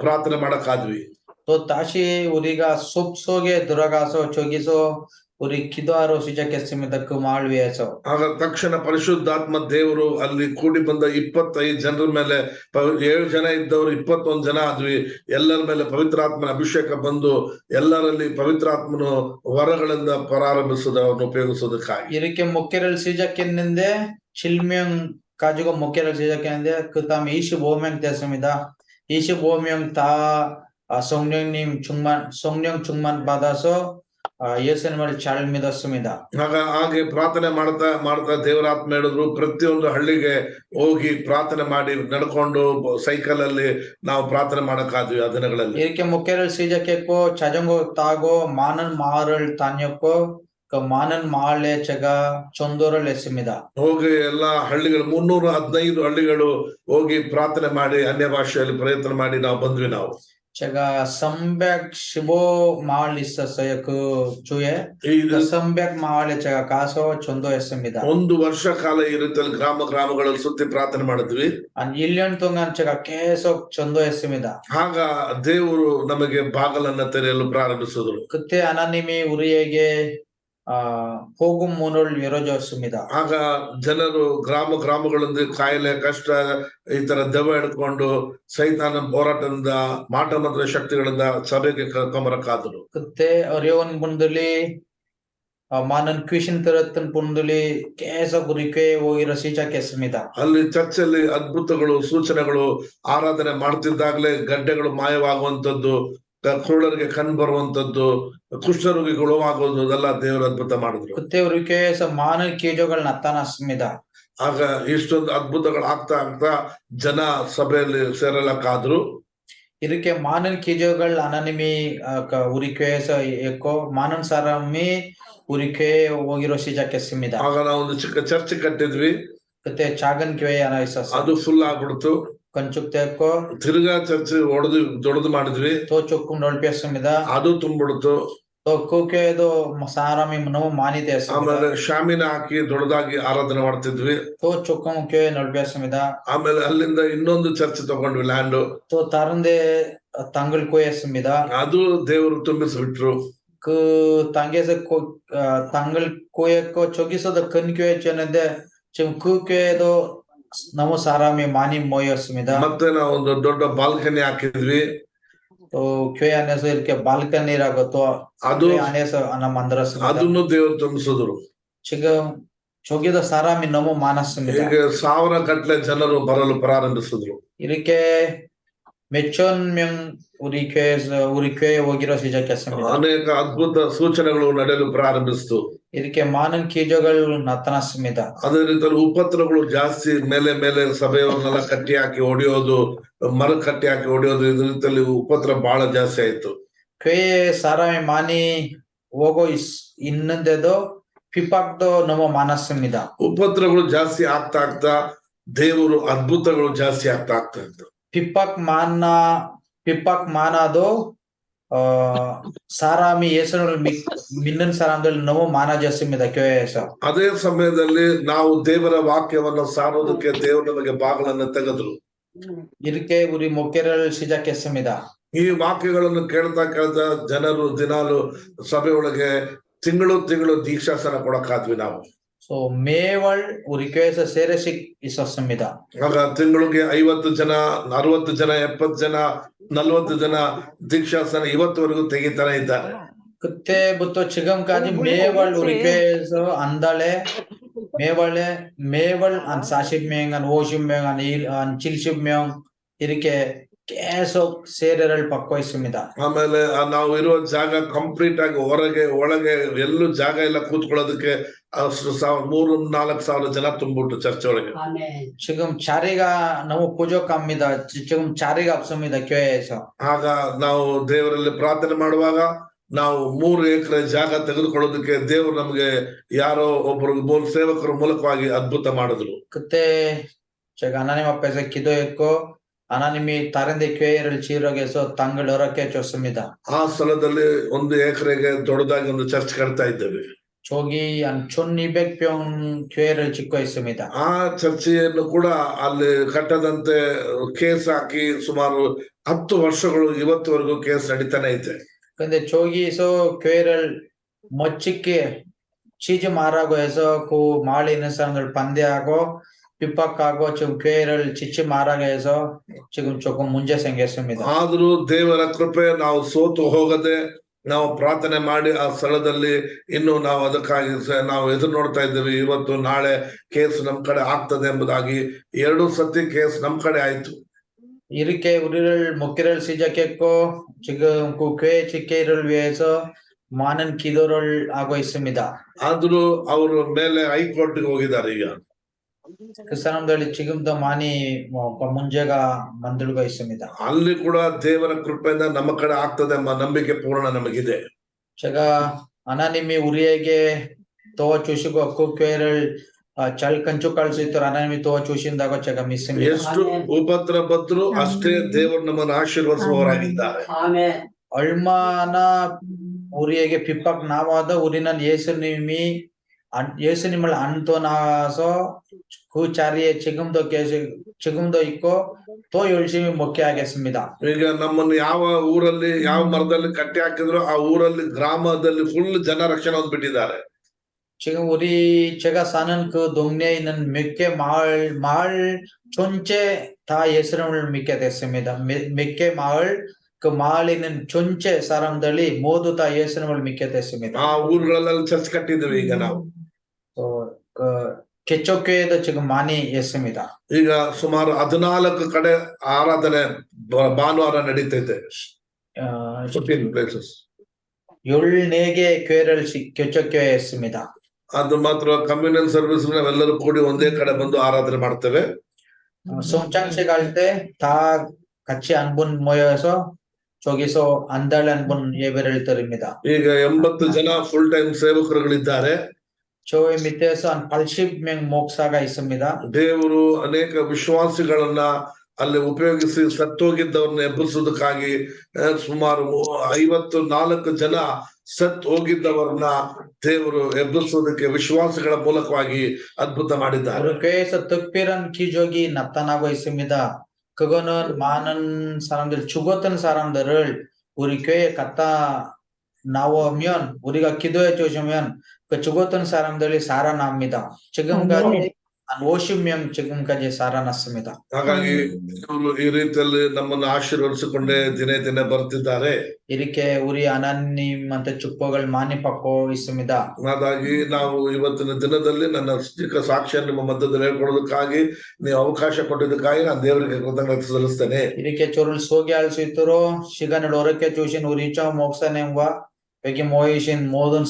ಪ್ರಾರ್ಥನೆ ಮಾಡಕ್ಕಾದ್ವಿ. 또 다시 우리가 숲속에 들어가서 저기서 우리 기도하러 시작했습니다. 그 마을 위에서. ಆಗ ತಕ್ಷಣ ಪರಿಶುದ್ಧಾತ್ಮ ದೇವರು ಅಲ್ಲಿ ಕೂಡಿ ಬಂದ 25 ಜನರ ಮೇಲೆ 7 ಜನ ಇದ್ದವರು 21 ಜನ ಆದ್ವಿ. ಎಲ್ಲರ ಮೇಲೆ ಪವಿತ್ರಾತ್ಮನ ಅಭಿಷೇಕ ಬಂದು ಎಲ್ಲರಲ್ಲಿ ಪವಿತ್ರಾತ್ಮನು ವರಗಳಿಂದ ಪ್ರಾರಂಭಿಸುವುದನ್ನು ಉಪಯೋಗಿಸುವುದಕ್ಕಾಗಿ 이렇게 목회를 시작했는데 7명 가지고 목회를 시작했는데 그 다음에 25명 됐습니다. 25명 다 성령 충만 받아서 예수님을 잘 믿었습니다. ಹಾಗೆ ಪ್ರಾರ್ಥನೆ ಮಾಡ್ತಾ ದೇವರಾತ್ಮ ಹೇಳಿದ್ರು ಪ್ರತಿಯೊಂದು ಹಳ್ಳಿಗೆ ಹೋಗಿ ಪ್ರಾರ್ಥನೆ ಮಾಡಿ ನಡ್ಕೊಂಡು ಸೈಕಲ್ ಅಲ್ಲಿ ನಾವು ಪ್ರಾರ್ಥನೆ ಮಾಡಕ್ಕಾದ್ವಿ ಆ ದಿನಗಳಲ್ಲಿ. 이렇게 목회를 시작했고 자전거 타고 많은 마을을 다녔고 그 많은 마을에 제가 전도를 했습니다. ಹೋಗಿ ಎಲ್ಲಾ ಹಳ್ಳಿಗಳು 315 ಹಳ್ಳಿಗಳು ಹೋಗಿ ಪ್ರಾರ್ಥನೆ ಮಾಡಿ ಅನ್ಯ ಭಾಷೆಯಲ್ಲಿ ಪ್ರಯತ್ನ ಮಾಡಿ ನಾವು ಬಂದ್ವಿ. ನಾವು 제가 315 마을 있었어요. 그 주에. 그 300 마을에 제가 가서 전도했습니다. 1 ವರ್ಷ ಕಾಲ ಈ ರೀತಿಯಲ್ಲಿ ಗ್ರಾಮಗಳಲ್ಲಿ ಸುತ್ತಿ ಪ್ರಾರ್ಥನೆ ಮಾಡಿದ್ವಿ. 한 1년 동안 제가 계속 전도했습니다. ಆಗ ದೇವರು ನಮಗೆ ಬಾಗಲನ್ನ ತೆರೆಯಲು ಪ್ರಾರಂಭಿಸಿದ್ರು. 그때 하나님이 우리에게 복음 문을 열어줬습니다. ಆಗ ಜನರು ಗ್ರಾಮಗಳಿಂದ ಕಾಯಿಲೆ ಕಷ್ಟ ಈ ತರ ದೆವ್ವ ಹಿಡ್ಕೊಂಡು ಸೈತಾನ ಹೋರಾಟದಿಂದ ಮಾಟ ಮಂತ್ರ ಶಕ್ತಿಗಳಿಂದ ಸಭೆಗೆ ಕರ್ಕೊಂಬರಕ್ಕಾದ್ರು. 그때 어려운 분들이 많은 귀신 들었던 분들이 계속 우리 교회에 오기로 시작했습니다. ಅಲ್ಲಿ ಚರ್ಚಲ್ಲಿ ಅದ್ಭುತಗಳು ಸೂಚನೆಗಳು ಆರಾಧನೆ ಮಾಡ್ತಿದ್ದಾಗಲೇ ಗಡ್ಡೆಗಳು ಮಾಯವಾಗುವಂತದ್ದು, ಕುರುಡರಿಗೆ ಕಣ್ ಬರುವಂತದ್ದು, ಕುಷ್ಠರೋಗಿಗಳು ಆಗೋದು ಅದೆಲ್ಲ ದೇವರ ಅದ್ಭುತ ಮಾಡಿದ್ರು. 그때 우리 교회에서 많은 기적을 나타났습니다. ಆಗ ಇಷ್ಟೊಂದು ಅದ್ಭುತಗಳು ಆಗ್ತಾ ಜನ ಸಭೆಯಲ್ಲಿ ಸೇರಲಕ್ಕಾದ್ರು. 이렇게 많은 기적을 하나님이 우리 교회에서 했고 많은 사람이 우리 교회에 오기로 시작했습니다. ಆಗ ನಾವು ಒಂದು ಚಿಕ್ಕ ಚರ್ಚ್ ಕಟ್ಟಿದ್ವಿ. 그때 작은 교회 하나 있었어요. ಅದು ಫುಲ್ ಆಗ್ಬಿಡ್ತು. 건축됐고 ತಿರ್ಗಾ ಚರ್ಚ್ ದೊಡ್ಡದು ಮಾಡಿದ್ವಿ. 또 조금 넓혔습니다. ಅದು ತುಂಬಿಡ್ತು. 또 그 교회도 사람이 너무 많이 됐습니다. ಆಮೇಲೆ ಶಾಮಿನ ಹಾಕಿ ದೊಡ್ಡದಾಗಿ ಆರಾಧನೆ ಮಾಡ್ತಿದ್ವಿ. 또 조금 교회 넓혔습니다. ಆಮೇಲೆ ಅಲ್ಲಿಂದ ಇನ್ನೊಂದು ಚರ್ಚ್ ತಗೊಂಡ್ವಿ ಲ್ಯಾಂಡ್. 또 다른데 땅을 구했습니다. ಅದು ದೇವರು ತುಂಬಿಸ್ಬಿಟ್ರು. 그 땅에서 땅을 구했고 저기서도 큰 교회 쳤는데 지금 그 교회도 너무 사람이 많이 모였습니다. ಮತ್ತೆ ನಾವು ಒಂದು ದೊಡ್ಡ ಬಾಲ್ಕನಿ ಹಾಕಿದ್ವಿ. 또 교회 안에서 이렇게 발코니라고 또 교회 안에서 하나 만들었습니다. ಅದನ್ನು ದೇವರು ತುಂಬಿಸಿದ್ರು. 지금 저기도 사람이 너무 많았습니다. ಈಗ 1000 ಗಟ್ಟಲೆ ಜನರು ಬರಲು ಪ್ರಾರಂಭಿಸಿದ್ರು. 이렇게 몇천 명 우리 교회에 오기로 시작했습니다. ಅನೇಕ ಅದ್ಭುತ ಸೂಚನೆಗಳು ನಡೆಯಲು ಪ್ರಾರಂಭಿಸಿತು. 이렇게 많은 기적을 나타났습니다. ಅದೇ ರೀತಿಯಲ್ಲಿ ಉಪದ್ರವಗಳು ಜಾಸ್ತಿ ಮೇಲೆ ಸಭೆಯವನ್ನೆಲ್ಲ ಕಟ್ಟಿ ಹಾಕಿ ಹೊಡೆಯೋದು, ಮರ ಕಟ್ಟಿ ಹಾಕಿ ಹೊಡೆಯೋದು, ಇದ್ರ ರೀತಿಯಲ್ಲಿ ಉಪದ್ರ ಬಹಳ ಜಾಸ್ತಿ ಆಯ್ತು. 교회에 사람이 많이 오고 있는데도 핍박도 너무 많았습니다. ಉಪದ್ರವಗಳು ಜಾಸ್ತಿ ಆಗ್ತಾ ದೇವರು ಅದ್ಭುತಗಳು ಜಾಸ್ತಿ ಆಗ್ತಾ ಇತ್ತು. 핍박 많아도 사람이 예수를 믿는 사람들 너무 많아졌습니다. 교회에서. ಅದೇ ಸಮಯದಲ್ಲಿ ನಾವು ದೇವರ ವಾಕ್ಯವನ್ನು ಸಾರೋದಕ್ಕೆ ದೇವರು ನಮಗೆ ಬಾಗಿಲನ್ನು ತೆಗೆದ್ರು. 이렇게 우리 목회를 시작했습니다. ಈ ವಾಕ್ಯಗಳನ್ನು ಕೇಳ್ತಾ ಜನರು ದಿನಾಲು ಸಭೆ ಒಳಗೆ ತಿಂಗಳು ದೀಕ್ಷಾಸನ ಕೊಡಕ್ಕಾದ್ವಿ ನಾವು. So 매월 우리 교회에서 세례식 있었습니다. ಆಗ ತಿಂಗಳಿಗೆ 50 ಜನ, 60 ಜನ, 70 ಜನ, 40 ಜನ ದೀಕ್ಷಾಸನ ಇವತ್ತುವರೆಗೂ ತೆಗಿತಾನೆ ಇದ್ದಾರೆ. 그때부터 지금까지 매월 우리 교회에서 한 달에 매월 한 40명, 한 50명, 한 70명 이렇게 계속 세례를 받고 있습니다. ಆಮೇಲೆ ನಾವು ಇರೋ ಜಾಗ ಕಂಪ್ಲೀಟ್ ಆಗಿ ಹೊರಗೆ ಒಳಗೆ ಎಲ್ಲೂ ಜಾಗ ಇಲ್ಲ ಕೂತ್ಕೊಳ್ಳೋದಕ್ಕೆ 3-4 ಜನ ತುಂಬಿಟ್ಟು ಚರ್ಚ್ ಒಳಗೆ. 지금 자리가 너무 부족합니다. 지금 자리가 없습니다. 교회에서. ಆಗ ನಾವು ದೇವರಲ್ಲಿ ಪ್ರಾರ್ಥನೆ ಮಾಡುವಾಗ ನಾವು 3 ಎಕರೆ ಜಾಗ ತೆಗೆದುಕೊಳ್ಳೋದಕ್ಕೆ ದೇವರು ನಮಗೆ ಯಾರೋ ಒಬ್ಬರು ಸೇವಕರ ಮೂಲಕವಾಗಿ ಅದ್ಭುತ ಮಾಡಿದ್ರು. 그때 제가 하나님 앞에서 기도했고 하나님이 다른 데 교회를 지으라고 해서 땅을 허락해 줬습니다. ಆ ಸ್ಥಳದಲ್ಲಿ 1 ಎಕರೆಗೆ ದೊಡ್ಡದಾಗಿ ಒಂದು ಚರ್ಚ್ ಕಟ್ತಾ ಇದ್ದೇವೆ. 저기 한 1200평 교회를 짓고 있습니다. ಆ ಚರ್ಚೆಯನ್ನು ಕೂಡ ಅಲ್ಲಿ ಕಟ್ಟದಂತೆ ಕೇಸ್ ಹಾಕಿ ಸುಮಾರು 10 ವರ್ಷಗಳು ಇವತ್ತುವರೆಗೂ ಕೇಸ್ ನಡೀತಾನೆ ಇದೆ. 근데 저기서 교회를 멋지게 치지 말라고 해서 그 마을에 있는 사람들 반대하고 핍박하고 지금 교회를 짓지 말라고 해서 지금 조금 문제 생겼습니다. ಆದರೂ ದೇವರ ಕೃಪೆ ನಾವು ಸೋತು ಹೋಗದೆ ನಾವು ಪ್ರಾರ್ಥನೆ ಮಾಡಿ ಆ ಸ್ಥಳದಲ್ಲಿ ಇನ್ನು ನಾವು ಅದಕ್ಕಾಗಿ ನಾವು ಎದುರು ನೋಡ್ತಾ ಇದ್ದೇವೆ. ಇವತ್ತು ನಾಳೆ ಕೇಸ್ ನಮ್ ಕಡೆ ಆಗ್ತದೆ ಎಂಬುದಾಗಿ 2 ಸತಿ ಕೇಸ್ ನಮ್ ಕಡೆ ಆಯ್ತು. 이렇게 우리를 목회를 시작했고 지금 그 교회 짓기를 위해서 많은 기도를 하고 있습니다. ಆದರೂ ಅವರು ಮೇಲೆ ಹೈಕೋರ್ಟ್ಗೆ ಹೋಗಿದ್ದಾರೆ. ಈಗ 그 사람들이 지금도 많이 문제가 만들고 있습니다. ಅಲ್ಲಿ ಕೂಡ ದೇವರ ಕೃಪೆಯಿಂದ ನಮ್ಮ ಕಡೆ ಆಗ್ತದೆ ಎಂಬ ನಂಬಿಕೆ ಪೂರ್ಣ ನಮಗಿದೆ. 제가 하나님이 우리에게 도와주시고 그 교회를 잘 건축할 수 있도록 하나님이 도와주신다고 제가 믿습니다. ಎಷ್ಟು ಉಪದ್ರ ಬಂದ್ರು ಅಷ್ಟೇ ದೇವರು ನಮ್ಮನ್ನು ಆಶೀರ್ವದಿಸುವವರಾಗಿದ್ದಾರೆ. 얼마나 우리에게 핍박 나와도 우리는 예수님을 안 떠나서 그 자리에 지금도 있고 더 열심히 목회하겠습니다. ಈಗ ನಮ್ಮನ್ನು ಯಾವ ಊರಲ್ಲಿ ಯಾವ ಮರದಲ್ಲಿ ಕಟ್ಟಿ ಹಾಕಿದ್ರು ಆ ಊರಲ್ಲಿ ಗ್ರಾಮದಲ್ಲಿ ಫುಲ್ ಜನ ರಕ್ಷಣೆ ಹೊಂದ್ಬಿಟ್ಟಿದ್ದಾರೆ. 지금 제가 사는 그 동네에 있는 몇 개 마을 전체 다 예수님을 믿게 됐습니다. 몇 개 마을 그 마을에 있는 전체 사람들이 모두 다 예수님을 믿게 됐습니다. ಆ ಊರುಗಳಲ್ಲಿ ಚರ್ಚ್ ಕಟ್ಟಿದ್ದೇವೆ ಈಗ ನಾವು. 그 개척교회도 지금 많이 있습니다. ಈಗ ಸುಮಾರು 14 ಕಡೆ ಆರಾಧನೆ ಭಾನುವಾರ ನಡೀತೈತೆ. 14 places. 14개 교회를 개척교회 했습니다. ಅದು ಮಾತ್ರ ಕಮ್ಯುನಲ್ ಸರ್ವಿಸ್ ನಾವೆಲ್ಲರೂ ಕೂಡಿ ಒಂದೇ ಕಡೆ ಬಂದು ಆರಾಧನೆ ಮಾಡ್ತೇವೆ. 성찬식 할 때 다 같이 한 분 모여서 저기서 한 달에 한 번 예배를 드립니다. ಈಗ 80 ಜನ ಫುಲ್ ಟೈಮ್ ಸೇವಕರುಗಳಿದ್ದಾರೆ. 저희 밑에서 한 80명 목사가 있습니다. ದೇವರು ಅನೇಕ ವಿಶ್ವಾಸಿಗಳನ್ನ ಅಲ್ಲಿ ಉಪಯೋಗಿಸಿ ಸತ್ತೋಗಿದ್ದವ್ರನ್ನ ಎಬ್ಬರಿಸೋದಕ್ಕಾಗಿ ಸುಮಾರು 54 ಜನ ಸತ್ ಹೋಗಿದ್ದವರನ್ನ ದೇವರು ಎಬ್ಬರಿಸೋದಕ್ಕೆ ವಿಶ್ವಾಸಗಳ ಮೂಲಕವಾಗಿ ಅದ್ಭುತ ಮಾಡಿದ್ದಾರೆ. 우리 교회에서 특별한 기적이 나타나고 있습니다. 그거는 많은 사람들 죽었던 사람들을 우리 교회에 갖다 나오면 우리가 기도해 주시면 그 죽었던 사람들이 살아납니다. 지금까지 한 50명 지금까지 살아났습니다. ಹಾಗಾಗಿ ಇವರು ಈ ರೀತಿಯಲ್ಲಿ ನಮ್ಮನ್ನು ಆಶೀರ್ವದಿಸಿಕೊಂಡೇ ದಿನೇ ಬರ್ತಿದ್ದಾರೆ. 이렇게 우리 하나님한테 축복을 많이 받고 있습니다. ಹಾಗಾಗಿ ನಾವು ಇವತ್ತಿನ ದಿನದಲ್ಲಿ ನನ್ನ ಚಿಕ್ಕ ಸಾಕ್ಷ್ಯ ನಿಮ್ಮ ಮಧ್ಯದಲ್ಲಿ ಹೇಳ್ಕೊಳ್ಳೋದಕ್ಕಾಗಿ ನೀವು ಅವಕಾಶ ಕೊಟ್ಟಿದ್ದಕ್ಕಾಗಿ ನಾನು ದೇವರಿಗೆ ಕೃತಜ್ಞತೆ ಸಲ್ಲಿಸ್ತೇನೆ. 이렇게 저를 소개할 수 있도록 시간을 허락해 주신 우리 이창호 목사님과 여기 모이신 모든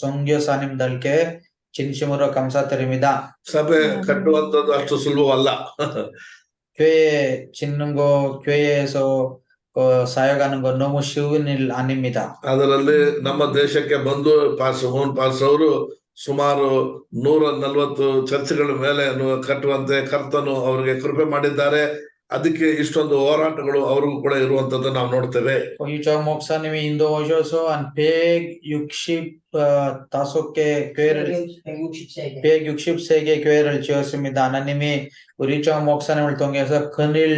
선교사님들께 진심으로 감사드립니다. ಸಭೆ ಕಟ್ಟುವಂತದ್ದು ಅಷ್ಟು ಸುಲಭವಲ್ಲ. 교회 짓는 거, 교회에서 사역하는 거 너무 쉬운 일 아닙니다. ಅದರಲ್ಲಿ ನಮ್ಮ ದೇಶಕ್ಕೆ ಬಂದು ಮೋಹನ್ ಪಾಸ್ ಅವರು ಸುಮಾರು 140 ಚರ್ಚ್ಗಳ ಮೇಲೆ ಕಟ್ಟುವಂತೆ ಕರ್ತನು ಅವರಿಗೆ ಕೃಪೆ ಮಾಡಿದ್ದಾರೆ. ಅದಕ್ಕೆ ಇಷ್ಟೊಂದು ಹೋರಾಟಗಳು ಅವ್ರಿಗೂ ಕೂಡ ಇರುವಂತದ್ದು ನಾವು ನೋಡ್ತೇವೆ. Oicho moksanimi indo ojoso an peg yukship tasoke kwerel peg yukship sege kwerel chiosumida ananimi uricho moksanimul tongesa kanil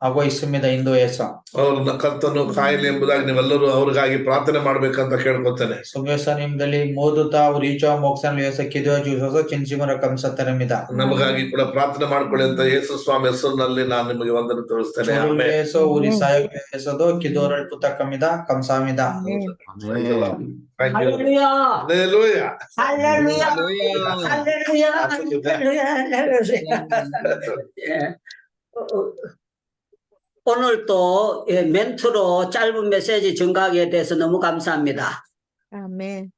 ಆಗೋ ಇಸ್ಮಿದ ಇಂದೋಯಸ ಅವ್ರನ್ನ ಕರ್ತನು ಕಾಯಿಲೆ ಎಂಬುದಾಗಿ ನೀವೆಲ್ಲರೂ ಅವ್ರಿಗಾಗಿ ಪ್ರಾರ್ಥನೆ ಮಾಡ್ಬೇಕಂತ ಕೇಳ್ಕೊತೇನೆ. ಸುಮೇಶ ನಿಮ್ದಲ್ಲಿ ಮೋದುತಾ ರಿಚೋ ಮೋಕ್ಷನ್ ಲೇಸ ಕಿದೋ ಜೂಸೋ ಚಿನ್ಸಿಮರ ಕಂಸತರಮಿದ ನಮಗಾಗಿ ಕೂಡ ಪ್ರಾರ್ಥನೆ ಮಾಡ್ಕೊಳ್ಳಿ ಅಂತ ಯೇಸು ಸ್ವಾಮಿ ಹೆಸರಿನಲ್ಲಿ ನಾನು ನಿಮಗೆ ವಂದನೆ ತೋರಿಸ್ತೇನೆ. ಆಮೆನ್. ಲೇಸೋ ಉರಿ ಸಾಯಸೋದು ಕಿದೋರಲ್ ಪುತಕಮಿದ ಕಂಸಾಮಿದ. Hallelujah. Hallelujah. 할렐루야. 할렐루야. 예. 오늘 또 멘트로 짧은 메시지 전가하게 돼서 너무 감사합니다. 아멘.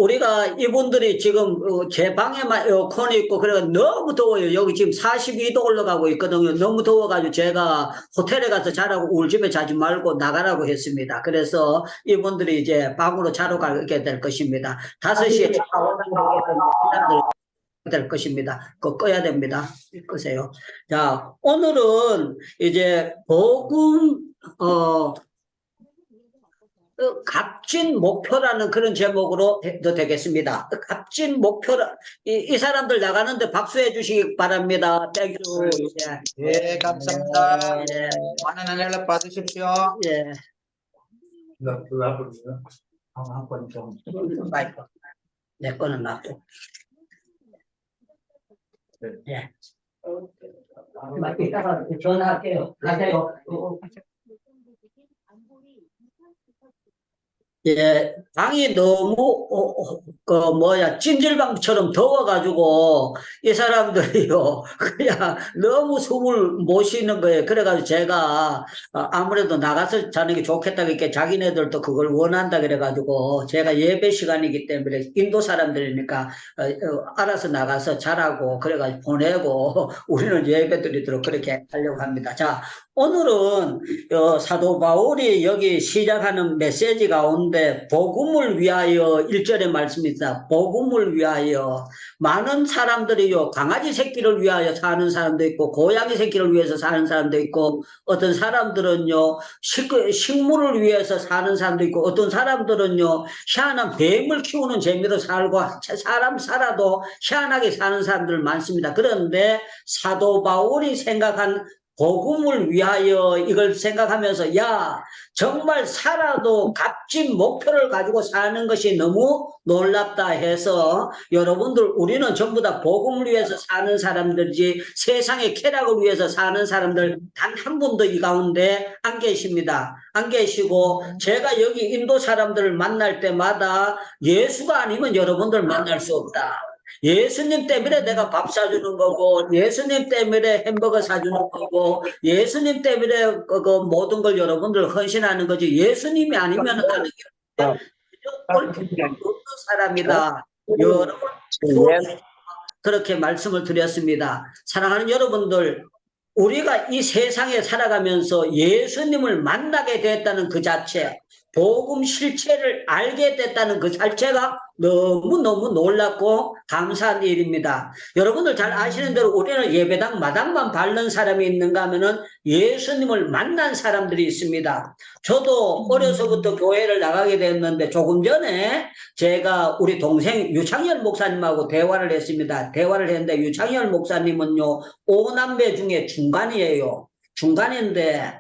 우리가 이분들이 지금 제 방에만 에어컨이 있고 그래가 너무 더워요. 여기 지금 42도 올라가고 있거든요. 너무 더워가지고 제가 호텔에 가서 자라고 우리 집에 자지 말고 나가라고 했습니다. 그래서 이분들이 이제 방으로 자러 가게 될 것입니다. 5시에 될 것입니다. 그거 꺼야 됩니다. 끄세요. 자, 오늘은 이제 복음 값진 목표라는 그런 제목으로 해도 되겠습니다. 값진 목표라 이 사람들 나가는데 박수해 주시기 바랍니다. 땡큐. 예, 감사합니다. 예. 많은 은혜를 받으십시오. 예. 마이크. 내 거는 놔둬. 예. 이따가 전화할게요. 가세요. 예, 방이 너무 찜질방처럼 더워가지고 이 사람들이요 그냥 너무 숨을 못 쉬는 거예요. 그래가지고 제가 아무래도 나가서 자는 게 좋겠다 그러니까 자기네들도 그걸 원한다 그래가지고 제가 예배 시간이기 때문에 인도 사람들이니까 알아서 나가서 자라고 그래가지고 보내고 우리는 예배 드리도록 그렇게 하려고 합니다. 자, 오늘은 사도 바울이 여기 시작하는 메시지 가운데 복음을 위하여 1절의 말씀입니다. 복음을 위하여 많은 사람들이요 강아지 새끼를 위하여 사는 사람도 있고 고양이 새끼를 위해서 사는 사람도 있고 어떤 사람들은요 식물을 위해서 사는 사람도 있고 어떤 사람들은요 희한한 뱀을 키우는 재미로 살고 사람 살아도 희한하게 사는 사람들 많습니다. 그런데 사도 바울이 생각한 복음을 위하여 이걸 생각하면서 야 정말 살아도 값진 목표를 가지고 사는 것이 너무 놀랍다 해서 여러분들 우리는 전부 다 복음을 위해서 사는 사람들이지 세상의 쾌락을 위해서 사는 사람들 단 한 분도 이 가운데 안 계십니다. 안 계시고 제가 여기 인도 사람들을 만날 때마다 예수가 아니면 여러분들 만날 수 없다. 예수님 때문에 내가 밥 사주는 거고 예수님 때문에 햄버거 사주는 거고 예수님 때문에 그 모든 걸 여러분들 헌신하는 거지 예수님이 아니면 하는 게 없는 사람이다. 여러분 그렇게 말씀을 드렸습니다. 사랑하는 여러분들 우리가 이 세상에 살아가면서 예수님을 만나게 됐다는 그 자체 복음 실체를 알게 됐다는 그 자체가 너무너무 놀랍고 감사한 일입니다. 여러분들 잘 아시는 대로 우리는 예배당 마당만 밟는 사람이 있는가 하면은 예수님을 만난 사람들이 있습니다. 저도 어려서부터 교회를 나가게 됐는데 조금 전에 제가 우리 동생 유창열 목사님하고 대화를 했습니다. 대화를 했는데 유창열 목사님은요 5남매 중에 중간이에요. 중간인데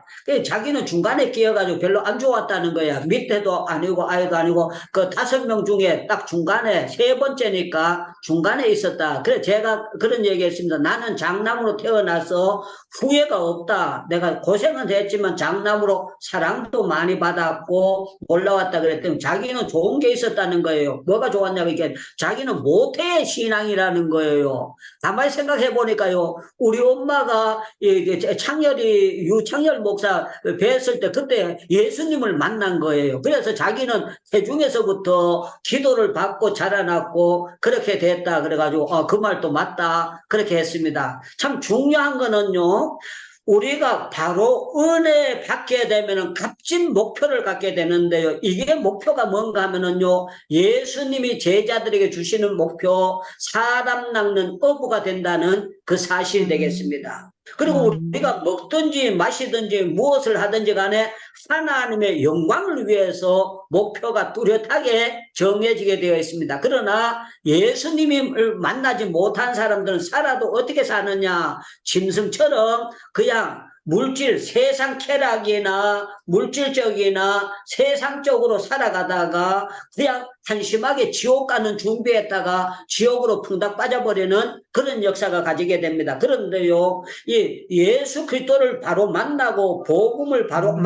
자기는 중간에 끼어가지고 별로 안 좋았다는 거야. 밑에도 아니고 아래도 아니고 그 5명 중에 딱 중간에 3번째니까 중간에 있었다. 그래 제가 그런 얘기했습니다. 나는 장남으로 태어나서 후회가 없다. 내가 고생은 했지만 장남으로 사랑도 많이 받았고 올라왔다 그랬더니 자기는 좋은 게 있었다는 거예요. 뭐가 좋았냐고 이게 자기는 모태의 신앙이라는 거예요. 가만히 생각해 보니까요. 우리 엄마가 유창열 목사 뵀을 때 그때 예수님을 만난 거예요. 그래서 자기는 태중에서부터 기도를 받고 자라났고 그렇게 됐다 그래가지고 그 말도 맞다 그렇게 했습니다. 참 중요한 거는요. 우리가 바로 은혜 받게 되면은 값진 목표를 갖게 되는데요. 이게 목표가 뭔가 하면은요. 예수님이 제자들에게 주시는 목표 사람 낚는 어부가 된다는 그 사실이 되겠습니다. 그리고 우리가 먹든지 마시든지 무엇을 하든지 간에 하나님의 영광을 위해서 목표가 뚜렷하게 정해지게 되어 있습니다. 그러나 예수님을 만나지 못한 사람들은 살아도 어떻게 사느냐? 짐승처럼 그냥 물질, 세상 쾌락이나 물질적이나 세상적으로 살아가다가 그냥 한심하게 지옥 가는 준비했다가 지옥으로 펑닥 빠져버리는 그런 역사가 가지게 됩니다. 그런데요, 이 예수 그리스도를 바로 만나고 복음을 바로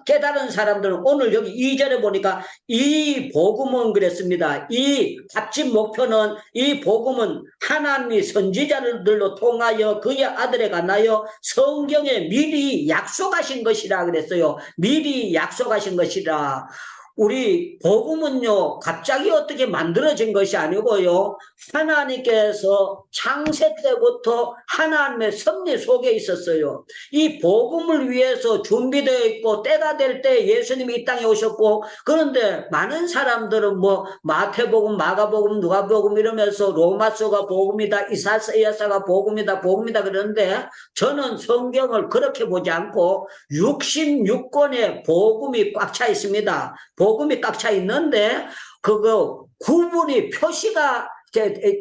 깨달은 사람들은 오늘 여기 2절에 보니까 이 복음은 그랬습니다. 이 값진 목표는 이 복음은 하나님이 선지자들로 통하여 그의 아들에 관하여 성경에 미리 약속하신 것이라 그랬어요. 미리 약속하신 것이라. 우리 복음은요, 갑자기 어떻게 만들어진 것이 아니고요, 하나님께서 창세 때부터 하나님의 섭리 속에 있었어요. 이 복음을 위해서 준비되어 있고 때가 될 때 예수님이 이 땅에 오셨고, 그런데 많은 사람들은 뭐 마태복음, 마가복음, 누가복음 이러면서 로마서가 복음이다, 이사야서가 복음이다 그러는데 저는 성경을 그렇게 보지 않고 66권의 복음이 꽉 차 있습니다. 복음이 꽉 차 있는데 그거 구분이 표시가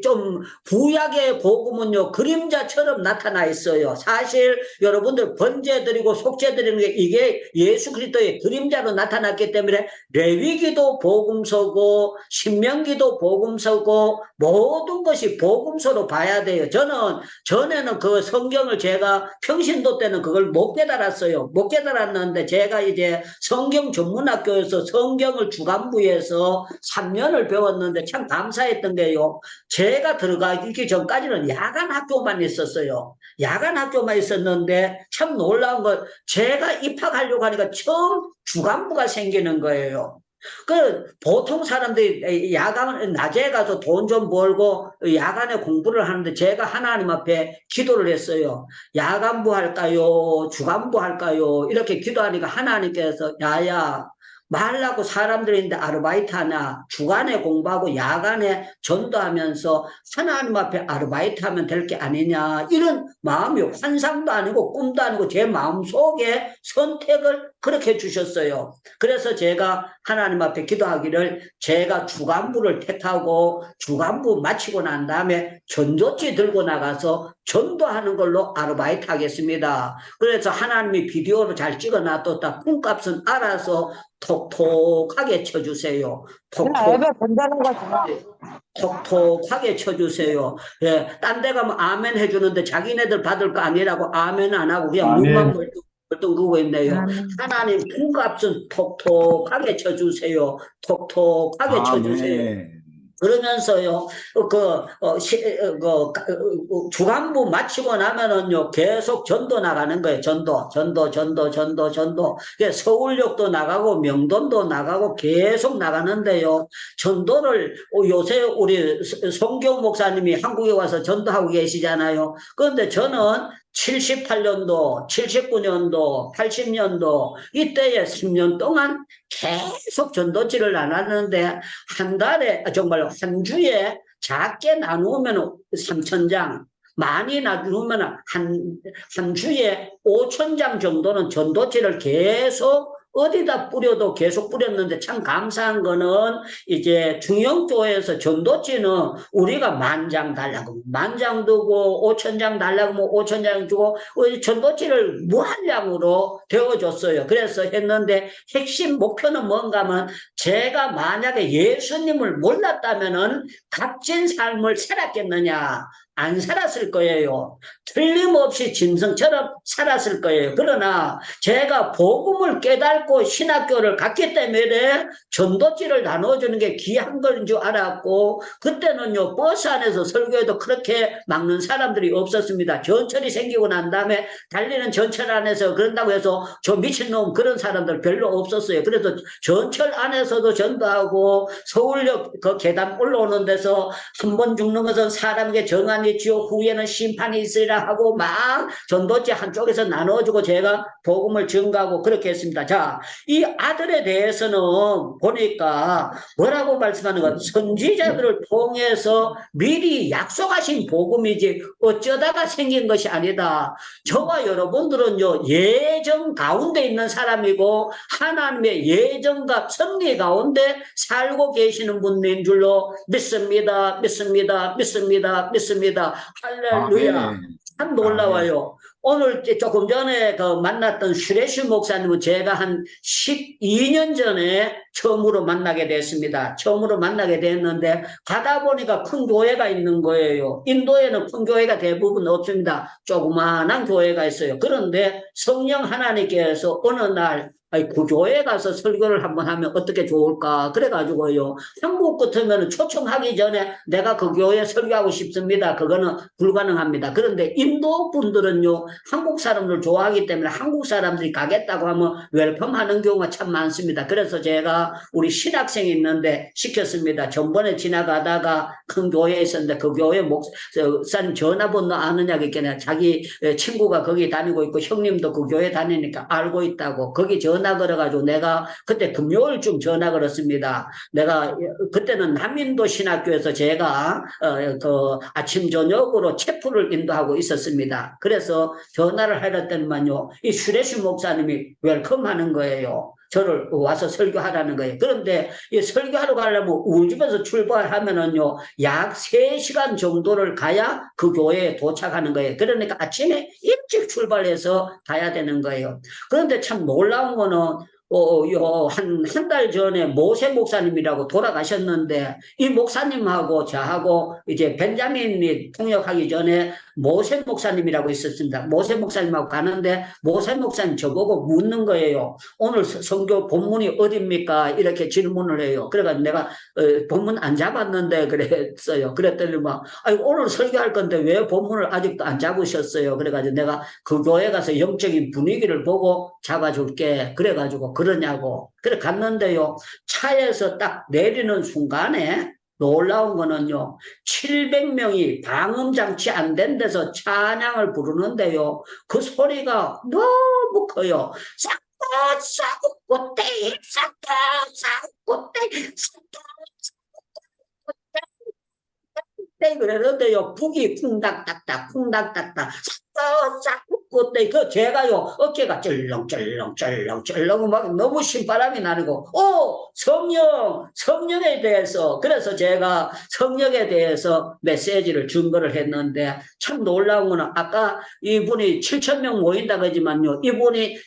좀 구약의 복음은요 그림자처럼 나타나 있어요. 사실 여러분들 번제드리고 속죄드리는 게 이게 예수 그리스도의 그림자로 나타났기 때문에 레위기도 복음서고 신명기도 복음서고 모든 것이 복음서로 봐야 돼요. 저는 전에는 그 성경을 제가 평신도 때는 그걸 못 깨달았어요. 못 깨달았는데 제가 이제 성경 전문학교에서 성경을 주간부에서 3년을 배웠는데 참 감사했던 게요. 제가 들어가기 전까지는 야간 학교만 있었어요. 야간 학교만 있었는데 참 놀라운 건 제가 입학하려고 하니까 처음 주간부가 생기는 거예요. 그 보통 사람들이 야간 낮에 가서 돈 좀 벌고 야간에 공부를 하는데 제가 하나님 앞에 기도를 했어요. 야간부 할까요? 주간부 할까요? 이렇게 기도하니까 하나님께서 야야 말라고 사람들이 있는데 아르바이트 하나 주간에 공부하고 야간에 전도하면서 하나님 앞에 아르바이트 하면 될 게 아니냐 이런 마음이 환상도 아니고 꿈도 아니고 제 마음속에 선택을 그렇게 주셨어요. 그래서 제가 하나님 앞에 기도하기를 제가 주간부를 택하고 주간부 마치고 난 다음에 전도지 들고 나가서 전도하는 걸로 아르바이트 하겠습니다. 그래서 하나님이 비디오로 잘 찍어놔뒀다. 꿈값은 알아서 톡톡하게 쳐주세요. 톡톡하게 쳐주세요. 예, 딴 데 가면 아멘 해주는데 자기네들 받을 거 아니라고 아멘 안 하고 그냥 눈만 벌떡 그고 있네요. 하나님 꿈값은 톡톡하게 쳐주세요. 톡톡하게 쳐주세요. 그러면서요, 주간부 마치고 나면은요, 계속 전도 나가는 거예요. 전도. 서울역도 나가고, 명동도 나가고, 계속 나가는데요. 전도를 요새 우리 송경 목사님이 한국에 와서 전도하고 계시잖아요. 그런데 저는 78년도, 79년도, 80년도, 이때에 3년 동안 계속 전도지를 나눴는데, 한 달에, 정말 한 주에 작게 나누면 3,000장, 많이 나누면 한 주에 5,000장 정도는 전도지를 계속 어디다 뿌려도 계속 뿌렸는데 참 감사한 거는 이제 중영교회에서 전도지는 우리가 10,000장 달라고 10,000장 두고 5,000장 달라고 뭐 5,000장 주고 전도지를 무한량으로 되어줬어요. 그래서 했는데 핵심 목표는 뭔가 하면 제가 만약에 예수님을 몰랐다면은 값진 삶을 살았겠느냐? 안 살았을 거예요. 틀림없이 짐승처럼 살았을 거예요. 그러나 제가 복음을 깨닫고 신학교를 갔기 때문에 전도지를 나눠주는 게 귀한 건 줄 알았고 그때는요 버스 안에서 설교해도 그렇게 막는 사람들이 없었습니다. 전철이 생기고 난 다음에 달리는 전철 안에서 그런다고 해서 저 미친놈 그런 사람들 별로 없었어요. 그래서 전철 안에서도 전도하고 서울역 그 계단 올라오는 데서 한 번 죽는 것은 사람에게 정한 당했지요. 후에는 심판이 있으리라 하고 막 전도지 한쪽에서 나눠주고 제가 복음을 증가하고 그렇게 했습니다. 자, 이 아들에 대해서는 보니까 뭐라고 말씀하는가? 선지자들을 통해서 미리 약속하신 복음이지 어쩌다가 생긴 것이 아니다. 저와 여러분들은요, 예정 가운데 있는 사람이고 하나님의 예정과 섭리 가운데 살고 계시는 분인 줄로 믿습니다. 믿습니다. 할렐루야. 참 놀라워요. 오늘 조금 전에 만났던 슈레슈 목사님은 제가 한 12년 전에 처음으로 만나게 됐습니다. 처음으로 만나게 됐는데 가다 보니까 큰 교회가 있는 거예요. 인도에는 큰 교회가 대부분 없습니다. 조그마한 교회가 있어요. 그런데 성령 하나님께서 어느 날 그 교회에 가서 설교를 한번 하면 어떻게 좋을까 그래가지고요, 한국 같으면 초청하기 전에 내가 그 교회에 설교하고 싶습니다. 그거는 불가능합니다. 그런데 인도 분들은요, 한국 사람들 좋아하기 때문에 한국 사람들이 가겠다고 하면 웰컴하는 경우가 참 많습니다. 그래서 제가 우리 신학생이 있는데 시켰습니다. 전번에 지나가다가 큰 교회에 있었는데 그 교회 목사님 전화번호 아느냐 했겠네. 자기 친구가 거기 다니고 있고 형님도 그 교회 다니니까 알고 있다고. 거기 전화 걸어가지고 내가 그때 금요일쯤 전화 걸었습니다. 내가 그때는 남인도 신학교에서 제가 그 아침 저녁으로 체프를 인도하고 있었습니다. 그래서 전화를 하랬더니만요, 이 슈레슈 목사님이 웰컴하는 거예요. 저를 와서 설교하라는 거예요. 그런데 이 설교하러 가려면 우리 집에서 출발하면은요, 약 3시간 정도를 가야 그 교회에 도착하는 거예요. 그러니까 아침에 일찍 출발해서 가야 되는 거예요. 그런데 참 놀라운 거는 한 달 전에 모세 목사님이라고 돌아가셨는데 이 목사님하고 저하고 이제 벤자민이 통역하기 전에 모세 목사님이라고 있었습니다. 모세 목사님하고 가는데 모세 목사님 저보고 묻는 거예요. 오늘 성교 본문이 어딥니까? 이렇게 질문을 해요. 그래가지고 내가 본문 안 잡았는데 그랬어요. 그랬더니 막 오늘 설교할 건데 왜 본문을 아직도 안 잡으셨어요? 그래가지고 내가 그 교회 가서 영적인 분위기를 보고 잡아줄게. 그래가지고 그러냐고. 그래 갔는데요, 차에서 딱 내리는 순간에 놀라운 거는요, 700명이 방음장치 안 된 데서 찬양을 부르는데요, 그 소리가 너무 커요. 싹꽃대 그러는데요, 북이 쿵닥닥닥 그때 제가요 어깨가 쩔렁 막 너무 신바람이 나고 성령에 대해서, 그래서 제가 성령에 대해서 메시지를 증거를 했는데 참 놀라운 거는 아까 이분이 7,000명 모인다고 하지만요, 이분이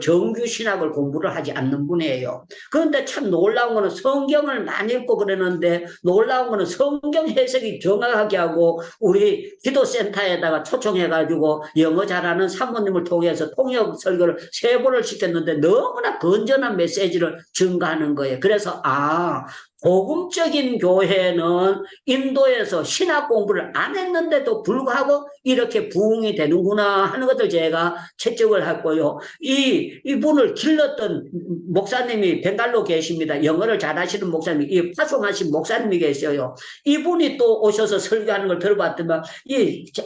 정규 신학을 공부를 하지 않는 분이에요. 그런데 참 놀라운 거는 성경을 많이 읽고 그러는데 놀라운 거는 성경 해석이 정확하게 하고 우리 기도센터에다가 초청해가지고 영어 잘하는 사모님을 통해서 통역 설교를 3번을 시켰는데 너무나 건전한 메시지를 증가하는 거예요. 그래서 복음적인 교회는 인도에서 신학 공부를 안 했는데도 불구하고 이렇게 부흥이 되는구나 하는 것을 제가 채찍을 했고요. 이분을 길렀던 목사님이 벵갈로 계십니다. 영어를 잘하시는 목사님이, 이 파송하신 목사님이 계셔요. 이분이 또 오셔서 설교하는 걸 들어봤더만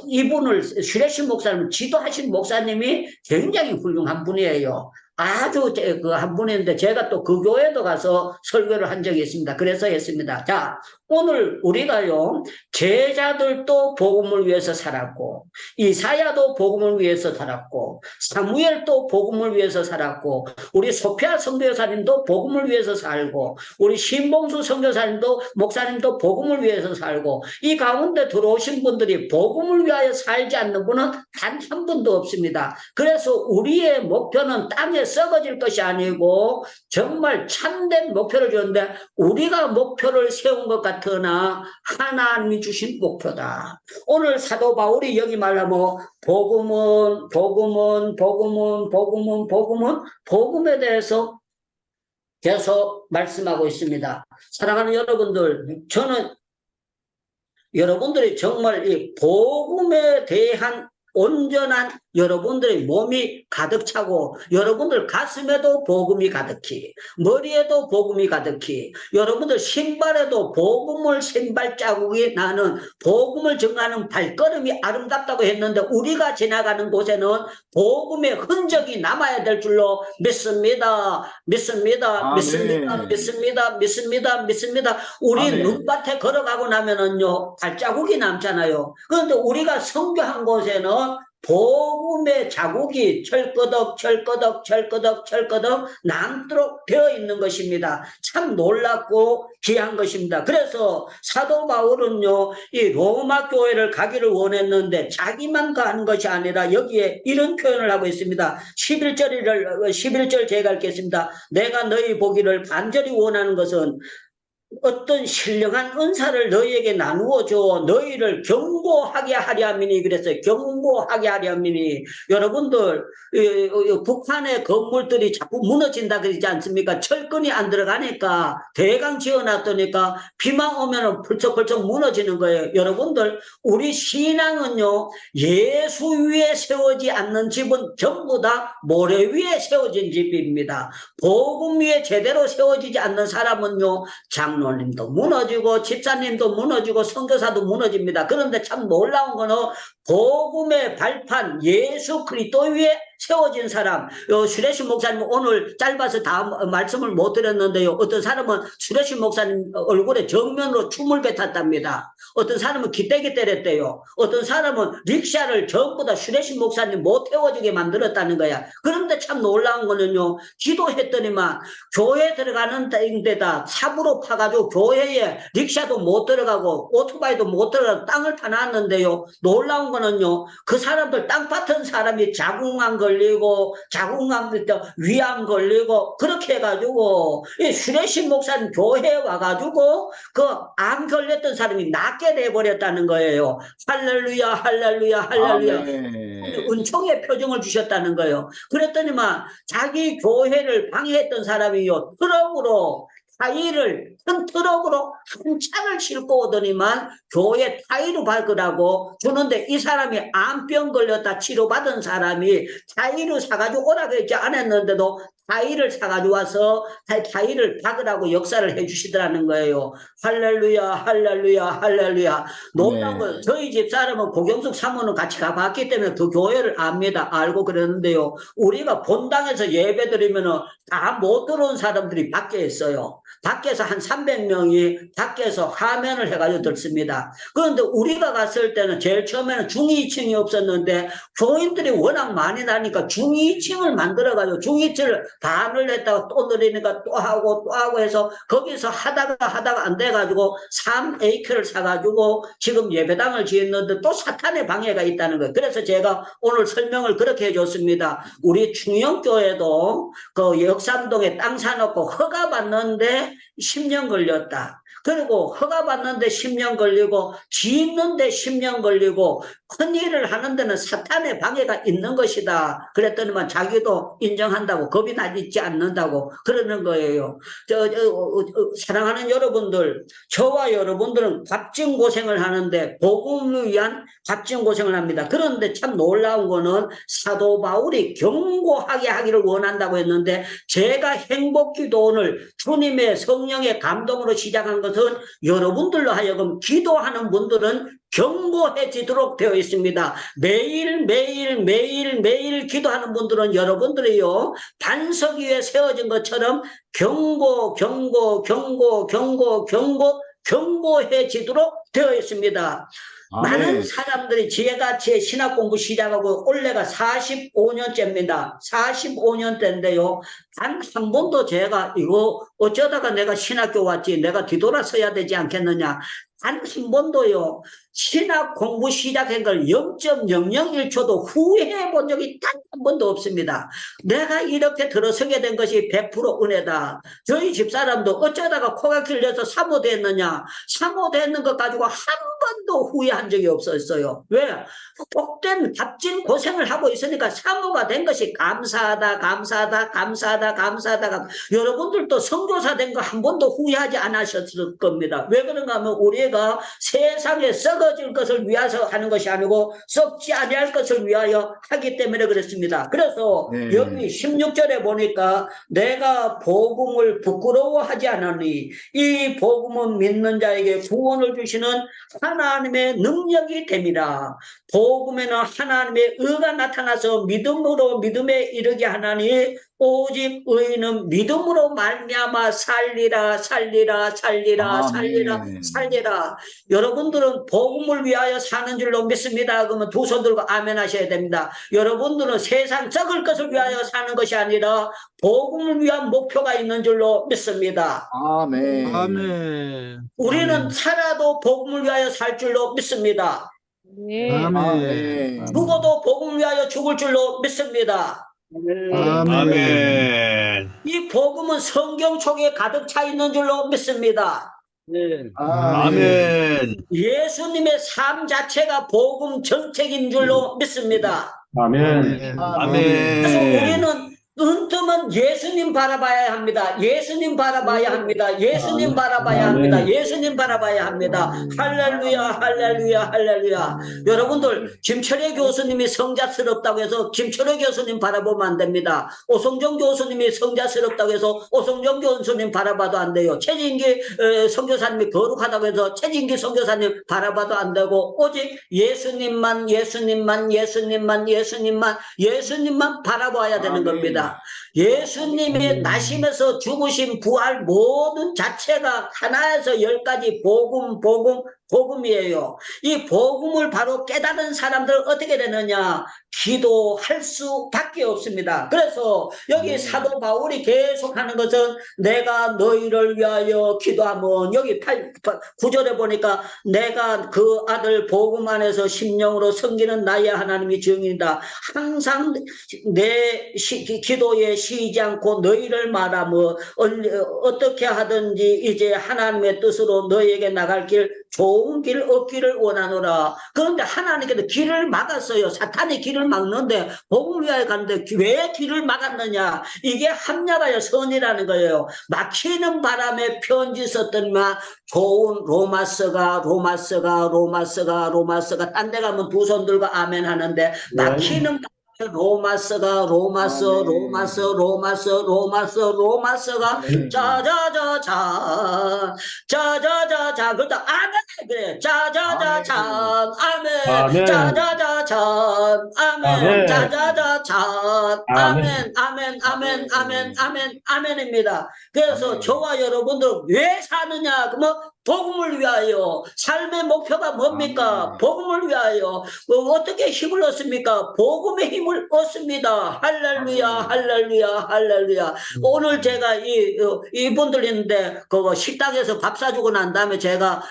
이분을 슈레시 목사님 지도하신 목사님이 굉장히 훌륭한 분이에요. 아주 한 분인데 제가 또 그 교회도 가서 설교를 한 적이 있습니다. 그래서 했습니다. 자, 오늘 우리가요, 제자들도 복음을 위해서 살았고, 이사야도 복음을 위해서 살았고, 사무엘도 복음을 위해서 살았고, 우리 소피아 선교사님도 복음을 위해서 살고, 우리 신봉수 선교사님도 목사님도 복음을 위해서 살고, 이 가운데 들어오신 분들이 복음을 위하여 살지 않는 분은 단 한 분도 없습니다. 그래서 우리의 목표는 땅에 썩어질 것이 아니고 정말 참된 목표를 주는데, 우리가 목표를 세운 것 같으나 하나님이 주신 목표다. 오늘 사도 바울이 여기 말하면 복음에 대해서 계속 말씀하고 있습니다. 사랑하는 여러분들, 저는 여러분들이 정말 이 복음에 대한 온전한 여러분들의 몸이 가득 차고 여러분들 가슴에도 복음이 가득히 머리에도 복음이 가득히 여러분들 신발에도 복음을 신발 자국이 나는 복음을 증가하는 발걸음이 아름답다고 했는데 우리가 지나가는 곳에는 복음의 흔적이 남아야 될 줄로 믿습니다. 믿습니다. 아멘. 믿습니다. 믿습니다. 믿습니다. 믿습니다. 우리 아멘. 눈밭에 걸어가고 나면은요 발자국이 남잖아요. 그런데 우리가 선교한 곳에는 복음의 자국이 철거덕 남도록 되어 있는 것입니다. 참 놀랍고 귀한 것입니다. 그래서 사도 바울은요 이 로마 교회를 가기를 원했는데 자기만 가는 것이 아니라 여기에 이런 표현을 하고 있습니다. 11절 제가 읽겠습니다. 내가 너희 보기를 간절히 원하는 것은 어떤 신령한 은사를 너희에게 나누어 줘 너희를 견고하게 하려 함이니 그랬어요. 견고하게 하려 함이니 여러분들 북한의 건물들이 자꾸 무너진다 그러지 않습니까? 철근이 안 들어가니까 대강 지어놨더니까 비만 오면은 펄쩍펄쩍 무너지는 거예요. 여러분들 우리 신앙은요 예수 위에 세워지 않는 집은 전부 다 모래 위에 세워진 집입니다. 복음 위에 제대로 세워지지 않는 사람은요 장로님도 무너지고 집사님도 무너지고 선교사도 무너집니다. 그런데 참 놀라운 거는 복음의 발판 예수 그리스도 위에 세워진 사람. 슈레시 목사님 오늘 짧아서 다 말씀을 못 드렸는데요. 어떤 사람은 슈레시 목사님 얼굴에 정면으로 춤을 뱉었답니다. 어떤 사람은 기대기 때렸대요. 어떤 사람은 릭샤를 전부 다 슈레시 목사님 못 태워주게 만들었다는 거야. 그런데 참 놀라운 거는요. 기도했더니만 교회 들어가는 데다 삽으로 파가지고 교회에 릭샤도 못 들어가고 오토바이도 못 들어가고 땅을 파놨는데요. 놀라운 거는요. 그 사람들 땅 파튼 사람이 자궁암 걸리고 자궁암 위암 걸리고 그렇게 해가지고 이 슈레시 목사님 교회에 와가지고 그 암 걸렸던 사람이 낫게 돼버렸다는 거예요. 할렐루야 할렐루야 할렐루야. 아멘. 은총의 표정을 주셨다는 거예요. 그랬더니만 자기 교회를 방해했던 사람이요 트럭으로 타일을 큰 트럭으로 한 차를 싣고 오더니만 교회 타일을 밟으라고 주는데 이 사람이 암병 걸렸다 치료받은 사람이 타일을 사가지고 오라고 했지 않았는데도 타일을 사가지고 와서 타일을 박으라고 역사를 해주시더라는 거예요. 할렐루야 할렐루야 할렐루야. 놀라운 건 저희 집 사람은 고경숙 사모는 같이 가봤기 때문에 그 교회를 압니다. 알고 그러는데요. 우리가 본당에서 예배 드리면은 다 못 들어온 사람들이 밖에 있어요. 밖에서 한 300명이 밖에서 화면을 해가지고 듣습니다. 그런데 우리가 갔을 때는 제일 처음에는 중2층이 없었는데 교인들이 워낙 많이 나니까 중2층을 만들어가지고 중2층을 반을 냈다가 또 늘리니까 또 하고 해서 거기서 하다가 안 돼가지고 3AQ를 사가지고 지금 예배당을 지었는데 또 사탄의 방해가 있다는 거예요. 그래서 제가 오늘 설명을 그렇게 해줬습니다. 우리 충영교회도 그 역삼동에 땅 사놓고 허가 받는데 10년 걸렸다. 그리고 허가 받는데 10년 걸리고 짓는데 10년 걸리고 큰일을 하는 데는 사탄의 방해가 있는 것이다. 그랬더니만 자기도 인정한다고 겁이 나지 않는다고 그러는 거예요. 사랑하는 여러분들, 저와 여러분들은 값진 고생을 하는데 복음을 위한 값진 고생을 합니다. 그런데 참 놀라운 거는 사도 바울이 견고하게 하기를 원한다고 했는데 제가 행복기도 오늘 주님의 성령의 감동으로 시작한 것은 여러분들로 하여금 기도하는 분들은 견고해지도록 되어 있습니다. 매일 기도하는 분들은 여러분들이요 반석 위에 세워진 것처럼 견고해지도록 되어 있습니다. 많은 사람들이 제가 제 신학 공부 시작하고 올해가 45년째입니다. 45년째인데요. 단 한 번도 제가 이거 어쩌다가 내가 신학교 왔지 내가 뒤돌아서야 되지 않겠느냐. 단 한 번도요. 신학 공부 시작한 걸 0.001초도 후회해 본 적이 단 한 번도 없습니다. 내가 이렇게 들어서게 된 것이 100% 은혜다. 저희 집사람도 어쩌다가 코가 길려서 사모됐느냐. 사모됐는 것 가지고 한 번도 후회한 적이 없었어요. 왜? 복된 값진 고생을 하고 있으니까 사모가 된 것이 감사하다, 감사하다, 감사하다, 감사하다. 여러분들도 선교사 된 거 한 번도 후회하지 않으셨을 겁니다. 왜 그런가 하면 우리가 세상에 썩어질 것을 위해서 하는 것이 아니고 썩지 아니할 것을 위하여 하기 때문에 그렇습니다. 그래서 여기 16절에 보니까 내가 복음을 부끄러워하지 않으니 이 복음은 믿는 자에게 구원을 주시는 하나님의 능력이 됨이라. 복음에는 하나님의 의가 나타나서 믿음으로 믿음에 이르게 하나니 오직 의인은 믿음으로 말미암아 살리라 살리라 살리라 살리라 살리라. 여러분들은 복음을 위하여 사는 줄로 믿습니다. 그러면 두 손 들고 아멘 하셔야 됩니다. 여러분들은 세상 썩을 것을 위하여 사는 것이 아니라 복음을 위한 목표가 있는 줄로 믿습니다. 아멘. 아멘. 우리는 살아도 복음을 위하여 살 줄로 믿습니다. 아멘. 죽어도 복음을 위하여 죽을 줄로 믿습니다. 아멘. 이 복음은 성경 속에 가득 차 있는 줄로 믿습니다. 아멘. 예수님의 삶 자체가 복음 정책인 줄로 믿습니다. 아멘. 그래서 우리는 눈뜨면 예수님 바라봐야 합니다. 예수님 바라봐야 합니다. 예수님 바라봐야 합니다. 예수님 바라봐야 합니다. 할렐루야, 할렐루야, 할렐루야. 여러분들, 김철애 교수님이 성자스럽다고 해서 김철애 교수님 바라보면 안 됩니다. 오성정 교수님이 성자스럽다고 해서 오성정 교수님 바라봐도 안 돼요. 최진기 선교사님이 거룩하다고 해서 최진기 선교사님 바라봐도 안 되고 오직 예수님만, 예수님만, 예수님만, 예수님만, 예수님만 바라봐야 되는 겁니다. 예수님이 나심에서 죽으신 부활 모든 자체가 하나에서 열까지 복음, 복음, 복음이에요. 이 복음을 바로 깨달은 사람들은 어떻게 되느냐? 기도할 수밖에 없습니다. 그래서 여기 사도 바울이 계속하는 것은 내가 너희를 위하여 기도하면 여기 9절에 보니까 내가 그 아들 복음 안에서 심령으로 섬기는 나의 하나님이 증인이다. 항상 내 기도에 쉬지 않고 너희를 말하며 어떻게 하든지 이제 하나님의 뜻으로 너희에게 나갈 길 좋은 길 얻기를 원하노라. 그런데 하나님께서 길을 막았어요. 사탄이 길을 막는데 복음을 위하여 가는데 왜 길을 막았느냐? 이게 합리화여 선이라는 거예요. 막히는 바람에 편지 썼더니만 좋은 로마서가 딴 데 가면 두 손 들고 아멘 하는데 막히는 로마서가 짜자자자 그러다 아멘 그래 짜자자자 아멘 짜자자자 아멘 짜자자자 아멘 아멘입니다. 그래서 저와 여러분들 왜 사느냐? 그러면 복음을 위하여. 삶의 목표가 뭡니까? 복음을 위하여. 어떻게 힘을 얻습니까? 복음의 힘을 얻습니다. 할렐루야, 할렐루야, 할렐루야. 오늘 제가 이분들 있는데 그 식당에서 밥 사주고 난 다음에 제가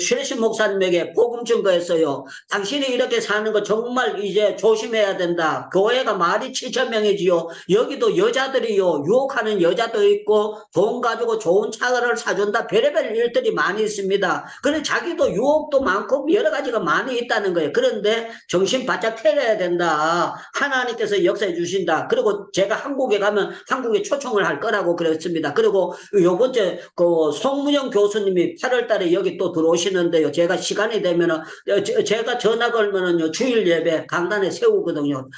쉐신 목사님에게 복음 증거했어요. 당신이 이렇게 사는 거 정말 이제 조심해야 된다. 교회가 말이 7,000명이지요. 여기도 여자들이요. 유혹하는 여자도 있고 돈 가지고 좋은 차를 사준다. 별의별 일들이 많이 있습니다. 그런데 자기도 유혹도 많고 여러 가지가 많이 있다는 거예요. 그런데 정신 바짝 차려야 된다. 하나님께서 역사해 주신다. 그리고 제가 한국에 가면 한국에 초청을 할 거라고 그랬습니다. 그리고 요번째 그 송문영 교수님이 8월 달에 여기 또 들어오시는데요. 제가 시간이 되면은 제가 전화 걸면은요 주일 예배 강단에 세우거든요.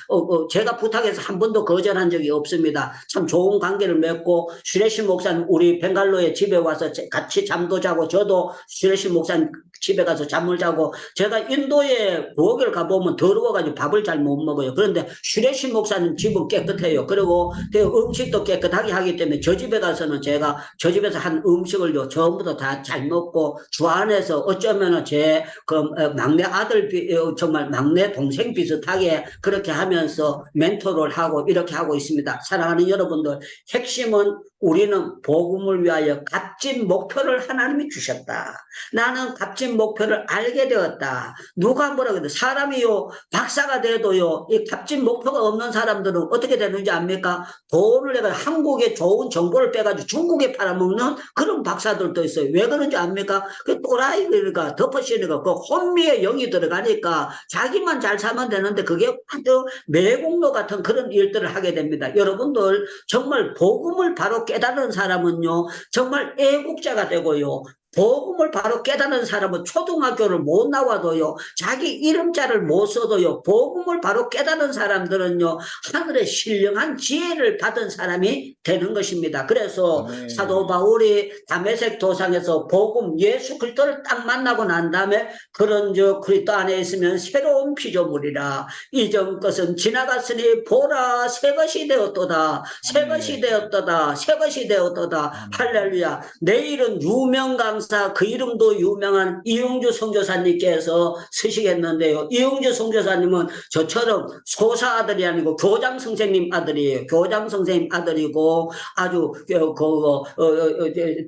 제가 부탁해서 한 번도 거절한 적이 없습니다. 참 좋은 관계를 맺고 슈레신 목사님 우리 벵갈로에 집에 와서 같이 잠도 자고 저도 슈레신 목사님 집에 가서 잠을 자고 제가 인도에 부엌을 가보면 더러워가지고 밥을 잘 못 먹어요. 그런데 슈레신 목사님 집은 깨끗해요. 그리고 음식도 깨끗하게 하기 때문에 저 집에 가서는 제가 저 집에서 한 음식을요 전부 다 잘 먹고 주 안에서 어쩌면은 제 그 막내 아들 정말 막내 동생 비슷하게 그렇게 하면서 멘토를 하고 이렇게 하고 있습니다. 사랑하는 여러분들 핵심은 우리는 복음을 위하여 값진 목표를 하나님이 주셨다. 나는 값진 목표를 알게 되었다. 누가 뭐라 그래? 사람이요, 박사가 돼도요, 이 값진 목표가 없는 사람들은 어떻게 되는지 압니까? 돈을 내가 한국에 좋은 정보를 빼가지고 중국에 팔아먹는 그런 박사들도 있어요. 왜 그런지 압니까? 그 또라이가 덮어씌우니까 그 혼미의 영이 들어가니까 자기만 잘 살면 되는데 그게 아주 매국노 같은 그런 일들을 하게 됩니다. 여러분들 정말 복음을 바로 깨달은 사람은요, 정말 애국자가 되고요, 복음을 바로 깨닫는 사람은 초등학교를 못 나와도요, 자기 이름자를 못 써도요, 복음을 바로 깨닫는 사람들은요, 하늘의 신령한 지혜를 받은 사람이 되는 것입니다. 그래서 사도 바울이 다메섹 도상에서 복음 예수 그리스도를 딱 만나고 난 다음에 그런 그리스도 안에 있으면 새로운 피조물이라, 이전 것은 지나갔으니 보라 새 것이 되었도다, 새 것이 되었도다, 새 것이 되었도다. 할렐루야. 내일은 유명 강사, 그 이름도 유명한 이용주 선교사님께서 쓰시겠는데요. 이용주 선교사님은 저처럼 소사 아들이 아니고 교장 선생님 아들이에요. 교장 선생님 아들이고 아주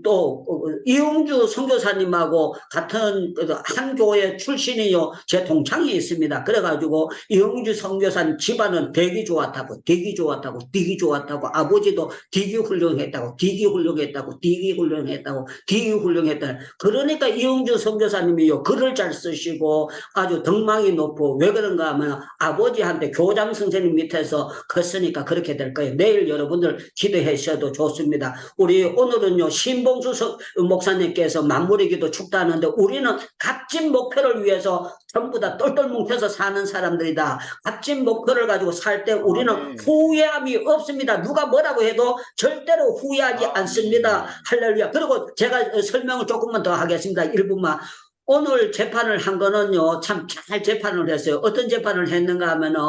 또 이용주 선교사님하고 같은 한 교회 출신이요, 제 동창이 있습니다. 그래가지고 이용주 선교사님 집안은 되게 좋았다고, 되게 좋았다고, 되게 좋았다고, 아버지도 되게 훌륭했다고, 되게 훌륭했다고, 되게 훌륭했다고, 되게 훌륭했다고. 그러니까 이용주 선교사님이요, 글을 잘 쓰시고 아주 덕망이 높고, 왜 그런가 하면 아버지한테 교장 선생님 밑에서 컸으니까 그렇게 될 거예요. 내일 여러분들 기도해 주셔도 좋습니다. 우리 오늘은요, 신봉수 목사님께서 만물의 기도 축도하는데, 우리는 값진 목표를 위해서 전부 다 똘똘 뭉쳐서 사는 사람들이다. 값진 목표를 가지고 살 때 우리는 후회함이 없습니다. 누가 뭐라고 해도 절대로 후회하지 않습니다. 할렐루야. 그리고 제가 설명을 조금만 더 하겠습니다. 1분만. 오늘 재판을 한 거는요, 참 잘 재판을 했어요. 어떤 재판을 했는가 하면은,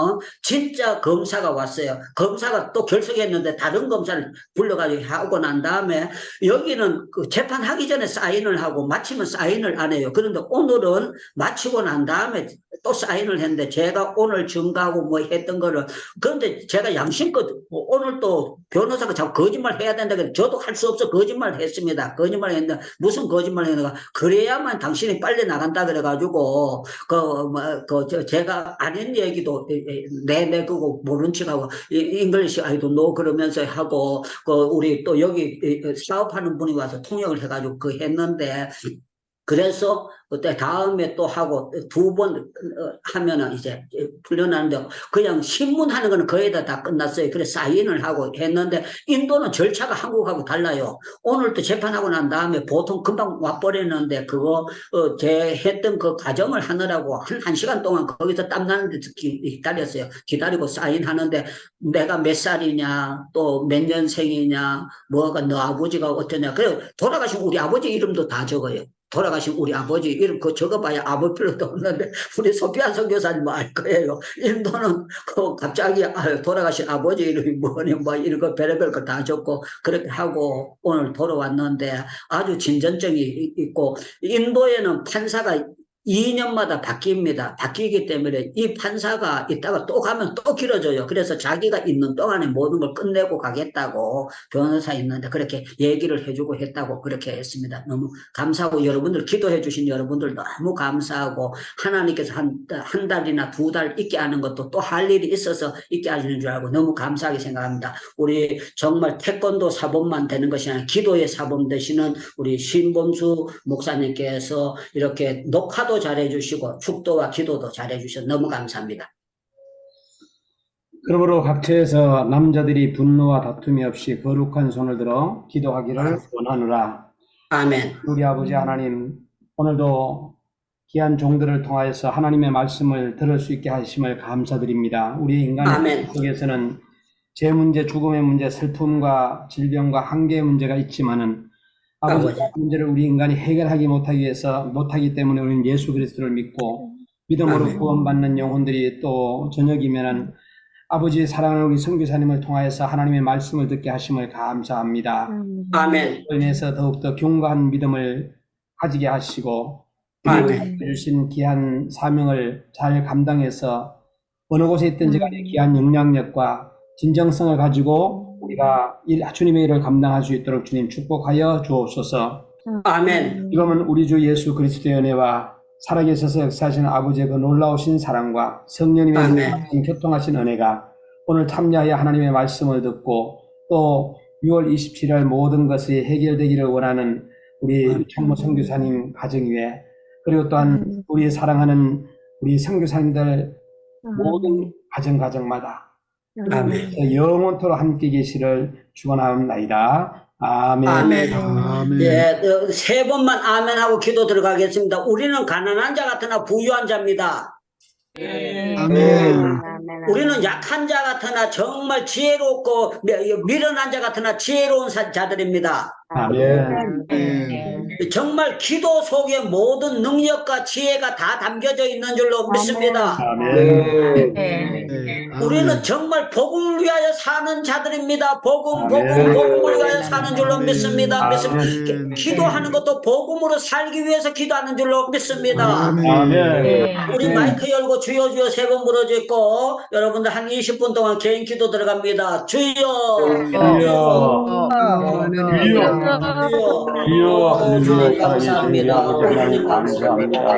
진짜 검사가 왔어요. 검사가 또 결석했는데 다른 검사를 불러가지고 하고 난 다음에, 여기는 그 재판하기 전에 사인을 하고 마치면 사인을 안 해요. 그런데 오늘은 마치고 난 다음에 또 사인을 했는데, 제가 오늘 증거하고 뭐 했던 거를, 그런데 제가 양심껏 오늘 또 변호사가 자꾸 거짓말 해야 된다 그래서 저도 할 수 없어 거짓말 했습니다. 거짓말 했는데, 무슨 거짓말 했는가? 그래야만 당신이 빨리 나간다 그래가지고 제가 아닌 얘기도 그거 모른 척하고 잉글리시 I don't know 그러면서 하고, 우리 또 여기 사업하는 분이 와서 통역을 해가지고 했는데, 그래서 그때 다음에 또 하고 두 번 하면은 이제 풀려나는데, 그냥 신문하는 거는 거의 다 끝났어요. 그래서 사인을 하고 했는데, 인도는 절차가 한국하고 달라요. 오늘 또 재판하고 난 다음에 보통 금방 와버렸는데, 그거 제 했던 그 과정을 하느라고 한 시간 동안 거기서 땀나는데 기다렸어요. 기다리고 사인하는데, 내가 몇 살이냐, 또 몇 년생이냐, 뭐가 너 아버지가 어떠냐. 그래 돌아가신 우리 아버지 이름도 다 적어요. 돌아가신 우리 아버지 이름 그거 적어봐야 아무 필요도 없는데, 우리 소피아 선교사님 알 거예요. 인도는 갑자기 돌아가신 아버지 이름이 뭐냐, 뭐 이런 거 별의별 거 다 적고 그렇게 하고 오늘 돌아왔는데, 아주 진전증이 있고, 인도에는 판사가 2년마다 바뀝니다. 바뀌기 때문에 이 판사가 있다가 또 가면 또 길어져요. 그래서 자기가 있는 동안에 모든 걸 끝내고 가겠다고 변호사 있는데 그렇게 얘기를 해주고 했다고 그렇게 했습니다. 너무 감사하고, 여러분들 기도해 주신 여러분들 너무 감사하고, 하나님께서 한 달이나 두 달 있게 하는 것도 또 할 일이 있어서 있게 하시는 줄 알고 너무 감사하게 생각합니다. 우리 정말 태권도 사범만 되는 것이 아니라 기도의 사범 되시는 우리 신범수 목사님께서 이렇게 녹화도 잘해주시고 축도와 기도도 잘해주셔서 너무 감사합니다. 그러므로 각처에서 남자들이 분노와 다툼이 없이 거룩한 손을 들어 기도하기를 원하노라. 아멘. 우리 아버지 하나님, 오늘도 귀한 종들을 통하여서 하나님의 말씀을 들을 수 있게 하심을 감사드립니다. 우리 인간의 속에서는 죄 문제, 죽음의 문제, 슬픔과 질병과 한계의 문제가 있지만은 아버지 문제를 우리 인간이 해결하기 못하기 때문에 우리는 예수 그리스도를 믿고 믿음으로 구원받는 영혼들이 또 저녁이면은 아버지의 사랑하는 우리 선교사님을 통하여서 하나님의 말씀을 듣게 하심을 감사합니다. 아멘. 인해서 더욱더 견고한 믿음을 가지게 하시고 주신 귀한 사명을 잘 감당해서 어느 곳에 있든지 간에 귀한 영향력과 진정성을 가지고 우리가 주님의 일을 감당할 수 있도록 주님 축복하여 주옵소서. 아멘. 이거는 우리 주 예수 그리스도의 은혜와 살아계셔서 역사하신 아버지의 그 놀라우신 사랑과 성령님의 아멘. 교통하신 은혜가 오늘 참여하여 하나님의 말씀을 듣고 또 6월 27일 모든 것이 해결되기를 원하는 우리 총무 선교사님 가정 위에 그리고 또한 우리 사랑하는 우리 선교사님들 모든 가정마다 아멘. 영원토록 함께 계시를 축원하옵나이다. 아멘. 아멘. 아멘. 예, 세 번만 아멘하고 기도 들어가겠습니다. 우리는 가난한 자 같으나 부유한 자입니다. 아멘. 우리는 약한 자 같으나 정말 지혜롭고 미련한 자 같으나 지혜로운 자들입니다. 아멘. 정말 기도 속에 모든 능력과 지혜가 다 담겨져 있는 줄로 믿습니다. 아멘. 우리는 정말 복음을 위하여 사는 자들입니다. 복음을 위하여 사는 줄로 믿습니다. 아멘. 기도하는 것도 복음으로 살기 위해서 기도하는 줄로 믿습니다. 아멘. 우리 마이크 열고 주여 주여 세 번 부르짖고 여러분들 한 20분 동안 개인 기도 들어갑니다. 주여 주여. 주여. 주님 감사합니다. 주님 감사합니다.